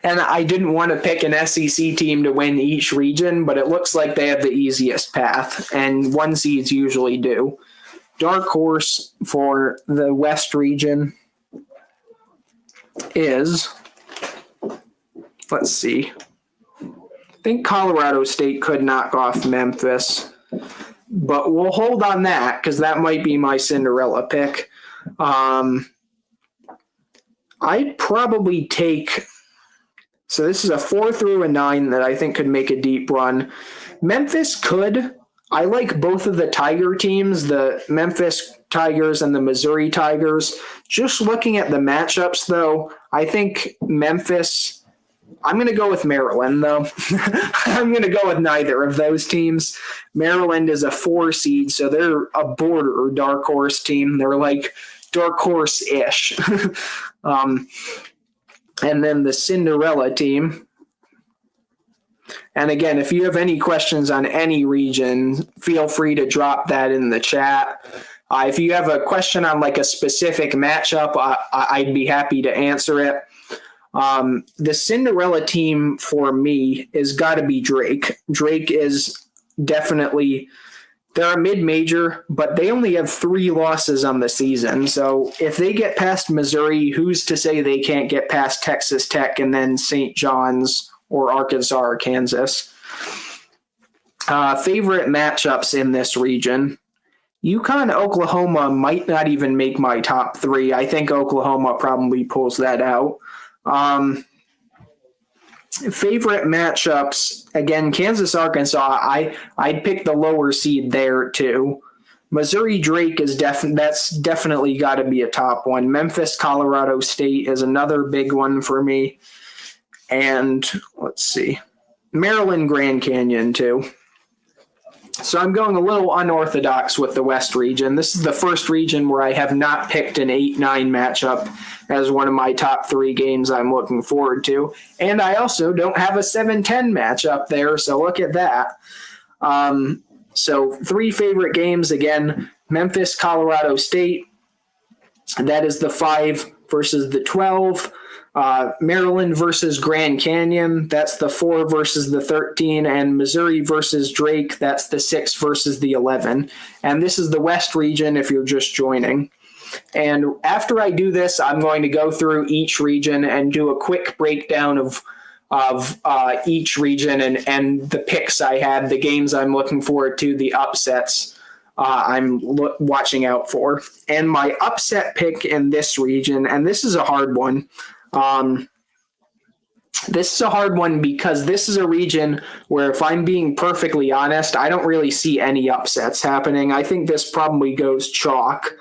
And I didn't want to pick an SEC team to win each region, but it looks like they have the easiest path, and 1 seeds usually do. Dark horse for the West region is, let's see, I think Colorado State could knock off Memphis, but we'll hold on that because that might be my Cinderella pick. I'd probably take, so this is a 4 through a 9 that I think could make a deep run. Memphis could. I like both of the Tiger teams, the Memphis Tigers and the Missouri Tigers. Just looking at the matchups, though, I think Memphis, I'm going to go with Maryland, though. I'm going to go with neither of those teams. Maryland is a 4 seed, so they're a border dark horse team. They're like dark horse-ish. And then the Cinderella team. And again, if you have any questions on any region, feel free to drop that in the chat. If you have a question on like a specific matchup, I'd be happy to answer it. The Cinderella team for me is got to be Drake. Drake is definitely they're a mid-major, but they only have 3 losses on the season. So if they get past Missouri, who's to say they can't get past Texas Tech and then St. John's or Arkansas or Kansas? Favorite matchups in this region. UConn, Oklahoma might not even make my top 3. I think Oklahoma probably pulls that out. Favorite matchups, again, Kansas, Arkansas, I'd pick the lower seed there too. Missouri, Drake is that's definitely got to be a top one. Memphis, Colorado State is another big one for me. And let's see, Maryland, Grand Canyon too. So I'm going a little unorthodox with the West region. This is the first region where I have not picked an 8-9 matchup as one of my top 3 games I'm looking forward to. And I also don't have a 7-10 matchup there, so look at that. So 3 favorite games, again, Memphis, Colorado State. That is the 5 versus the 12. Maryland versus Grand Canyon, that's the 4 versus the 13, and Missouri versus Drake, that's the 6 versus the 11. And this is the West region if you're just joining. And after I do this, I'm going to go through each region and do a quick breakdown of each region and the picks I had, the games I'm looking forward to, the upsets I'm watching out for. And my upset pick in this region, and this is a hard one, this is a hard one because this is a region where, if I'm being perfectly honest, I don't really see any upsets happening. I think this probably goes chalk.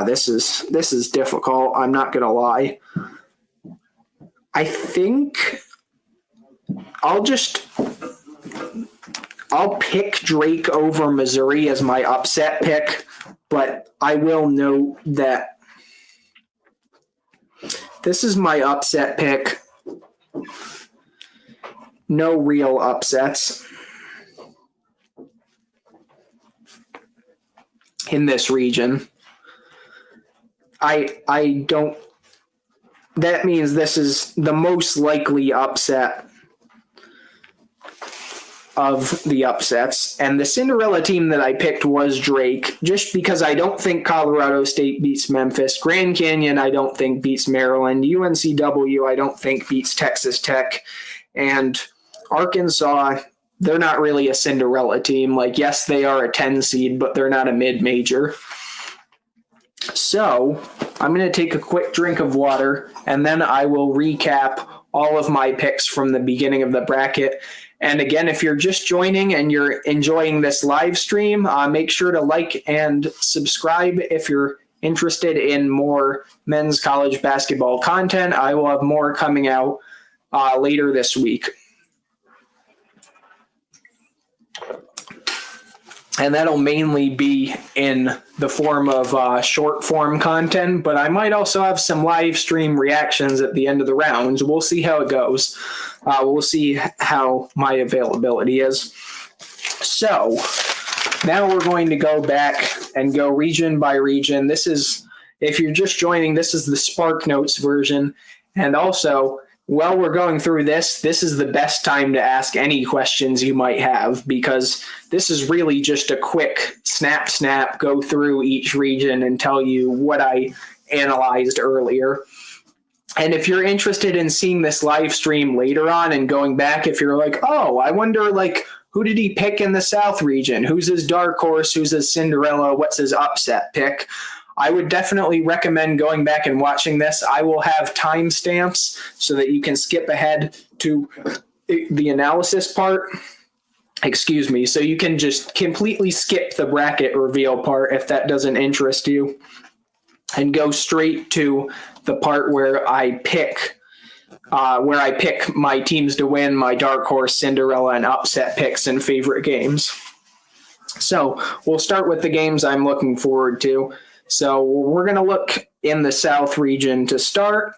This is difficult. I'm not going to lie. I think I'll pick Drake over Missouri as my upset pick, but I will note that this is my upset pick. No real upsets in this region. I don't. That means this is the most likely upset of the upsets. And the Cinderella team that I picked was Drake, just because I don't think Colorado State beats Memphis. Grand Canyon, I don't think beats Maryland. UNCW, I don't think beats Texas Tech. And Arkansas, they're not really a Cinderella team. Like, yes, they are a 10 seed, but they're not a mid-major. So I'm going to take a quick drink of water, and then I will recap all of my picks from the beginning of the bracket. And again, if you're just joining and you're enjoying this live stream, make sure to like and subscribe if you're interested in more men's college basketball content. I will have more coming out later this week. And that'll mainly be in the form of short form content, but I might also have some live stream reactions at the end of the rounds. We'll see how it goes. We'll see how my availability is. So now we're going to go back and go region by region. This is, if you're just joining, this is the Spark Notes version. And also, while we're going through this is the best time to ask any questions you might have, because this is really just a quick snap, go through each region and tell you what I analyzed earlier. And if you're interested in seeing this live stream later on and going back, if you're like, oh, I wonder, like, who did he pick in the South region? Who's his dark horse? Who's his Cinderella? What's his upset pick? I would definitely recommend going back and watching this. I will have timestamps so that you can skip ahead to the analysis part. Excuse me. So you can just completely skip the bracket reveal part if that doesn't interest you, and go straight to the part where I pick my teams to win, my dark horse, Cinderella, and upset picks and favorite games. So we'll start with the games I'm looking forward to. So we're going to look in the South region to start.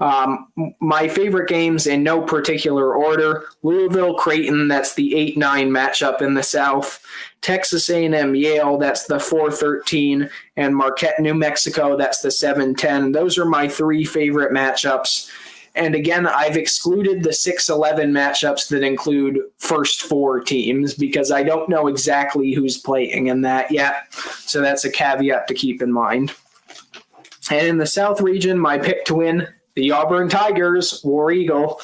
My favorite games in no particular order: Louisville, Creighton, that's the 8-9 matchup in the South. Texas A&M, Yale, that's the 4-13. And Marquette, New Mexico, that's the 7-10. Those are my 3 favorite matchups. And again, I've excluded the 6-11 matchups that include first four teams because I don't know exactly who's playing in that yet. So that's a caveat to keep in mind. And in the South region, my pick to win, the Auburn Tigers, War Eagle.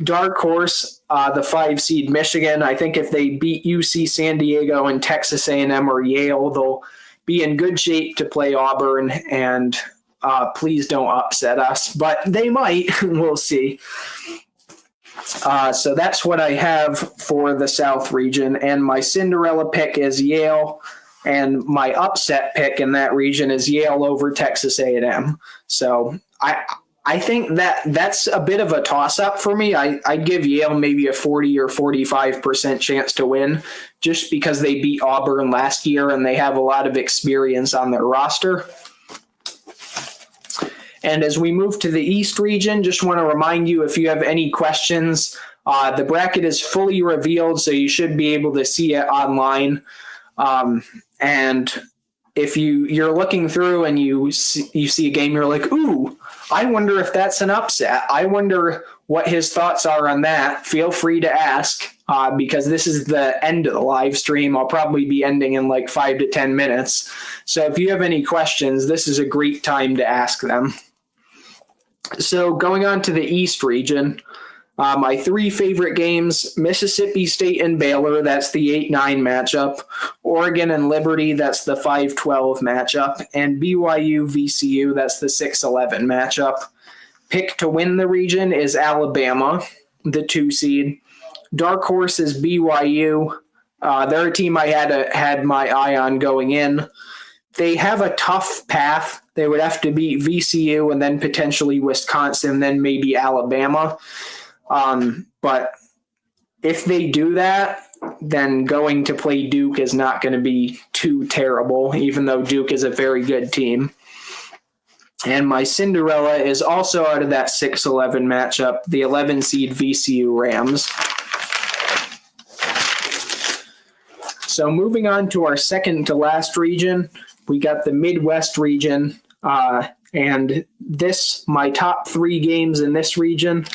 Dark horse, the 5 seed Michigan. I think if they beat UC San Diego and Texas A&M or Yale, they'll be in good shape to play Auburn, and please don't upset us, but they might. We'll see. So that's what I have for the South region, and my Cinderella pick is Yale, and my upset pick in that region is Yale over Texas A&M. So I think that's a bit of a toss-up for me. I'd give Yale maybe a 40 or 45% chance to win just because they beat Auburn last year and they have a lot of experience on their roster. And as we move to the East region, just want to remind you, if you have any questions, the bracket is fully revealed, so you should be able to see it online. And if you're looking through and you see a game, you're like, ooh, I wonder if that's an upset. I wonder what his thoughts are on that. Feel free to ask because this is the end of the live stream. I'll probably be ending in like 5 to 10 minutes. So if you have any questions, this is a great time to ask them. So going on to the East region, my 3 favorite games, Mississippi State and Baylor, that's the 8-9 matchup. Oregon and Liberty, that's the 5-12 matchup. And BYU VCU, that's the 6-11 matchup. Pick to win the region is Alabama, the 2 seed. Dark horse is BYU. They're a team I had my eye on going in. They have a tough path. They would have to beat VCU and then potentially Wisconsin, then maybe Alabama. But if they do that, then going to play Duke is not going to be too terrible, even though Duke is a very good team. And my Cinderella is also out of that 6-11 matchup, the 11 seed VCU Rams. So moving on to our second to last region, we got the Midwest region. And my top 3 games in this region,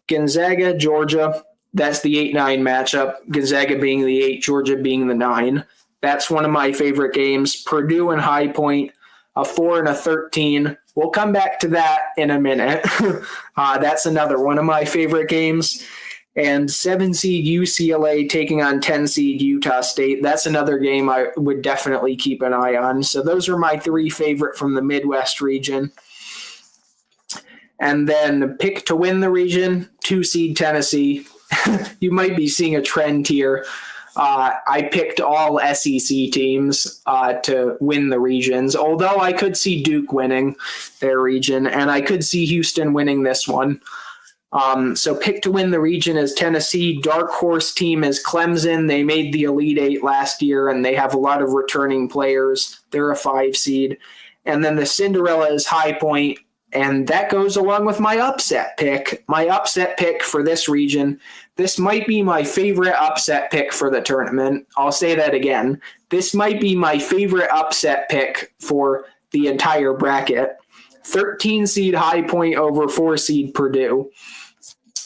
Gonzaga, Georgia, that's the 8-9 matchup. Gonzaga being the 8, Georgia being the 9. That's one of my favorite games. Purdue and High Point, a 4 and a 13. We'll come back to that in a minute. That's another one of my favorite games. And 7 seed UCLA taking on 10 seed Utah State. That's another game I would definitely keep an eye on. So those are my 3 favorite from the Midwest region. And then pick to win the region, 2 seed Tennessee. You might be seeing a trend here. I picked all SEC teams to win the regions, although I could see Duke winning their region, and I could see Houston winning this one. So pick to win the region is Tennessee. Dark horse team is Clemson. They made the Elite 8 last year, and they have a lot of returning players. They're a 5 seed. And then the Cinderella is High Point. And that goes along with my upset pick. My upset pick for this region, this might be my favorite upset pick for the tournament. I'll say that again. This might be my favorite upset pick for the entire bracket. 13 seed High Point over 4 seed Purdue.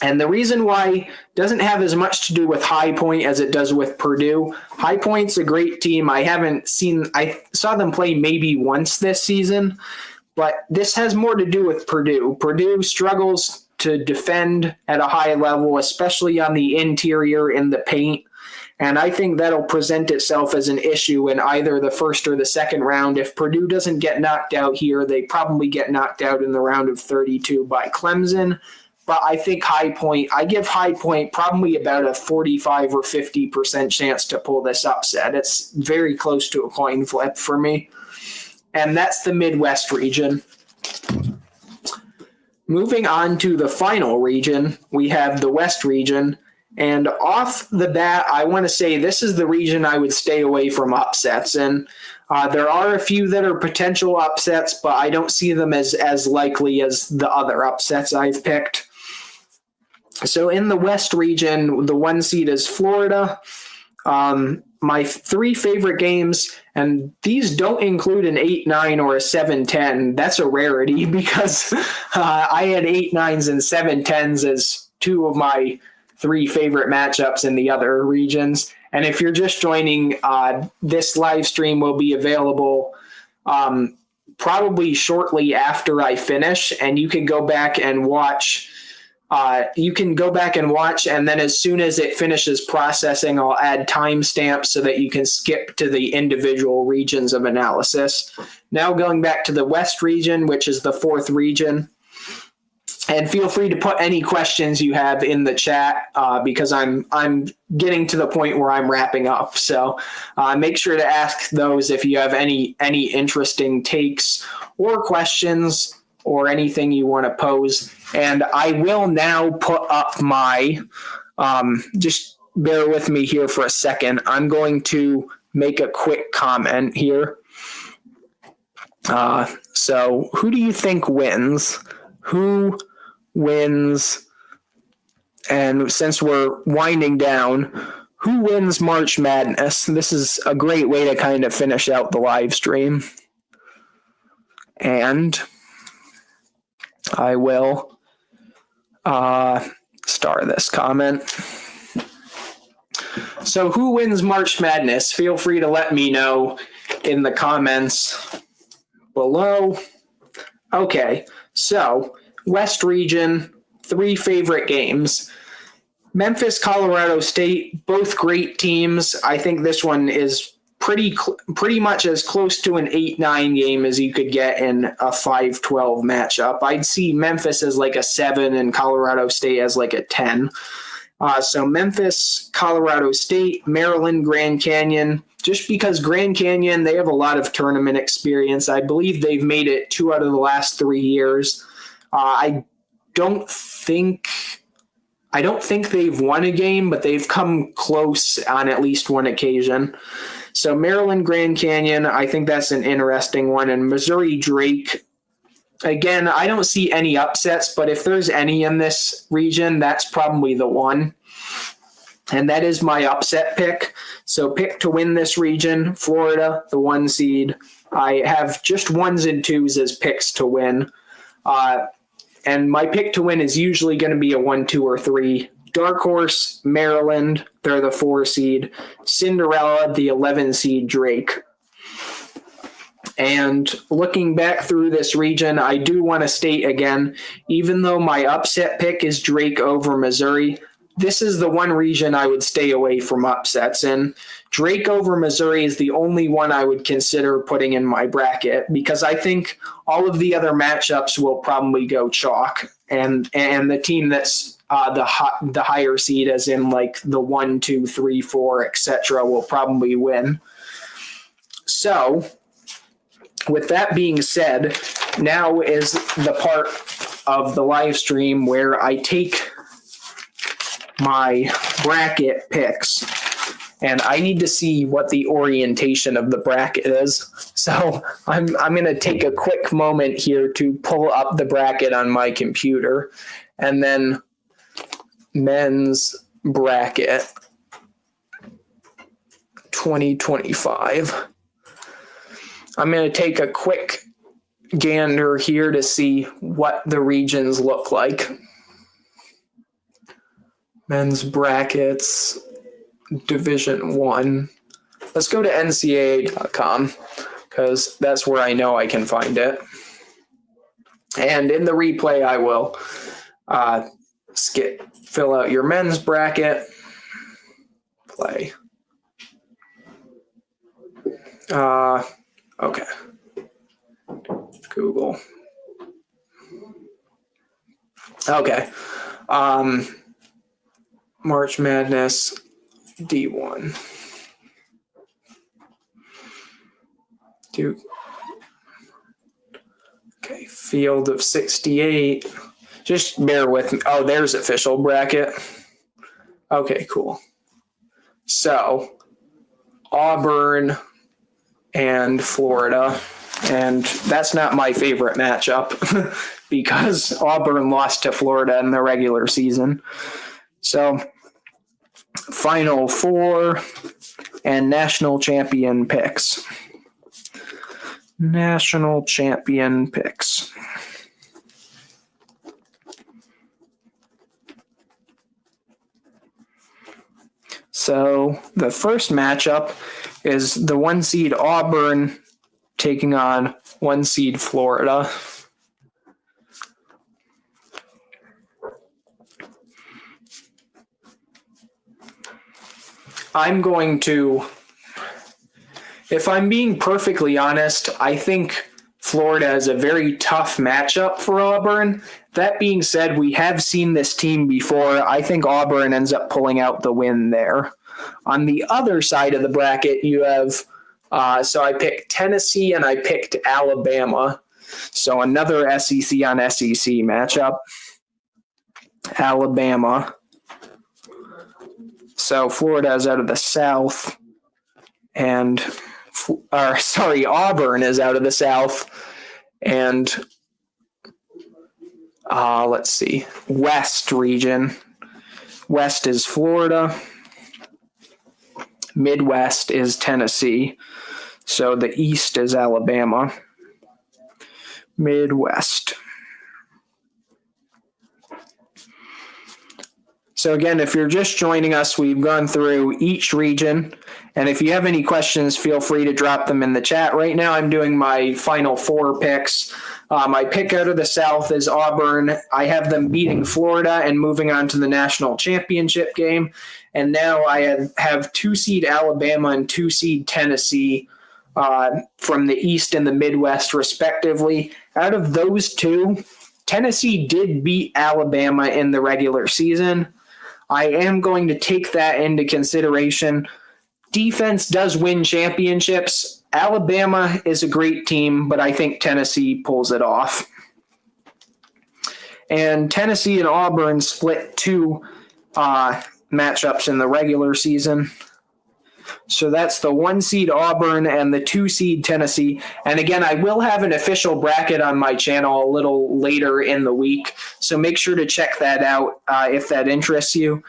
And the reason why doesn't have as much to do with High Point as it does with Purdue. High Point's a great team. I saw them play maybe once this season. But this has more to do with Purdue. Purdue struggles to defend at a high level, especially on the interior in the paint. And I think that'll present itself as an issue in either the first or the second round. If Purdue doesn't get knocked out here, they probably get knocked out in the round of 32 by Clemson. But I think I give High Point probably about a 45 or 50% chance to pull this upset. It's very close to a coin flip for me. And that's the Midwest region. Moving on to the final region, we have the West region. And off the bat, I want to say this is the region I would stay away from upsets. And there are a few that are potential upsets, but I don't see them as likely as the other upsets I've picked. So in the West region, the 1 seed is Florida. My three favorite games, and these don't include an 8-9 or a 7-10. That's a rarity because I had 8-9s and 7-10s as two of my three favorite matchups in the other regions. And if you're just joining, this live stream will be available probably shortly after I finish, and you can go back and watch. And then as soon as it finishes processing, I'll add timestamps so that you can skip to the individual regions of analysis. Now going back to the West region, which is the fourth region. And feel free to put any questions you have in the chat because I'm getting to the point where I'm wrapping up. So make sure to ask those if you have any interesting takes or questions or anything you want to pose. And I will now put up my, just bear with me here for a second. I'm going to make a quick comment here. So who do you think wins? Who wins? And since we're winding down, who wins March Madness? This is a great way to kind of finish out the live stream. And I will star this comment. So who wins March Madness? Feel free to let me know in the comments below. Okay, so West region, three favorite games. Memphis, Colorado State, both great teams. I think this one is pretty much as close to an 8-9 game as you could get in a 5-12 matchup. I'd see Memphis as like a 7 and Colorado State as like a 10. So Memphis, Colorado State, Maryland, Grand Canyon. Just because Grand Canyon, they have a lot of tournament experience. I believe they've made it 2 out of the last 3 years. I don't think they've won a game, but they've come close on at least one occasion. So Maryland, Grand Canyon, I think that's an interesting one. And Missouri, Drake. Again, I don't see any upsets, but if there's any in this region, that's probably the one. And that is my upset pick. So pick to win this region, Florida, the 1 seed. I have just 1s and 2s as picks to win. And my pick to win is usually going to be a 1, 2, or 3. Dark Horse, Maryland, they're the 4 seed. Cinderella, the 11 seed, Drake. And looking back through this region, I do want to state again, even though my upset pick is Drake over Missouri, this is the one region I would stay away from upsets in. Drake over Missouri is the only one I would consider putting in my bracket because I think all of the other matchups will probably go chalk. And the team that's the higher seed, as in like the 1, 2, 3, 4, etc., will probably win. So with that being said, now is the part of the live stream where I take my bracket picks, and I need to see what the orientation of the bracket is. So I'm going to take a quick moment here to pull up the bracket on my computer, and then men's bracket 2025. I'm going to take a quick gander here to see what the regions look like. Men's brackets, Division 1. Let's go to ncaa.com because that's where I know I can find it. And in the replay, I will fill out your men's bracket, play. Okay. Google. Okay. March Madness D1. Duke. Okay, field of 68. Just bear with me. Oh, there's official bracket. Okay, cool. So, Auburn and Florida. And that's not my favorite matchup because Auburn lost to Florida in the regular season. So Final Four and national champion picks. National champion picks. So the first matchup is the 1 seed Auburn taking on 1 seed Florida. I'm going to, if I'm being perfectly honest, I think Florida is a very tough matchup for Auburn. That being said, we have seen this team before. I think Auburn ends up pulling out the win there. On the other side of the bracket, you have, so I picked Tennessee and I picked Alabama. So another SEC on SEC matchup. Alabama. So Florida is out of the South, and Auburn is out of the South, and let's see, West region. West is Florida. Midwest is Tennessee. So the East is Alabama. Midwest. So again, if you're just joining us, we've gone through each region. And if you have any questions, feel free to drop them in the chat. Right now, I'm doing my final 4 picks. My pick out of the South is Auburn. I have them beating Florida and moving on to the national championship game. And now I have 2 seed Alabama and 2 seed Tennessee from the East and the Midwest, respectively. Out of those 2, Tennessee did beat Alabama in the regular season. I am going to take that into consideration. Defense does win championships. Alabama is a great team, but I think Tennessee pulls it off. And Tennessee and Auburn split 2 matchups in the regular season. So that's the 1 seed Auburn and the 2 seed Tennessee. And again, I will have an official bracket on my channel a little later in the week. So make sure to check that out if that interests you.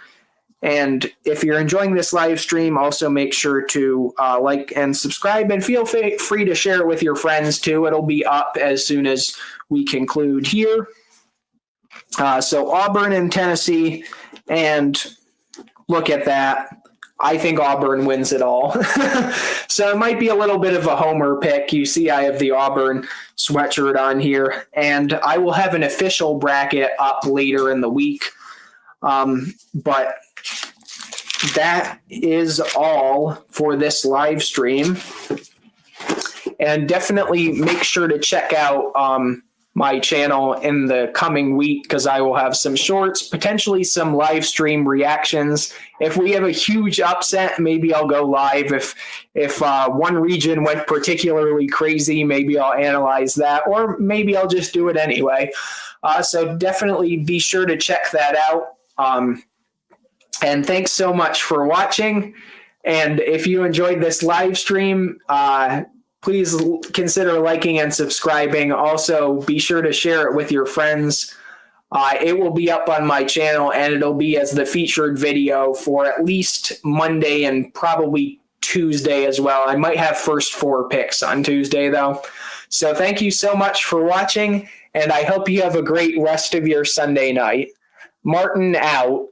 And if you're enjoying this live stream, also make sure to like and subscribe, and feel free to share it with your friends too. It'll be up as soon as we conclude here. So Auburn and Tennessee, and look at that. I think Auburn wins it all. So it might be a little bit of a homer pick. You see I have the Auburn sweatshirt on here, and I will have an official bracket up later in the week. But that is all for this live stream. And definitely make sure to check out my channel in the coming week, because I will have some shorts, potentially some live stream reactions. If we have a huge upset, maybe I'll go live. If one region went particularly crazy, maybe I'll analyze that, or maybe I'll just do it anyway. So definitely be sure to check that out. And thanks so much for watching. And if you enjoyed this live stream, please consider liking and subscribing. Also, be sure to share it with your friends. It will be up on my channel, and it'll be as the featured video for at least Monday and probably Tuesday as well. I might have first 4 picks on Tuesday, though. So thank you so much for watching, and I hope you have a great rest of your Sunday night. Martin out.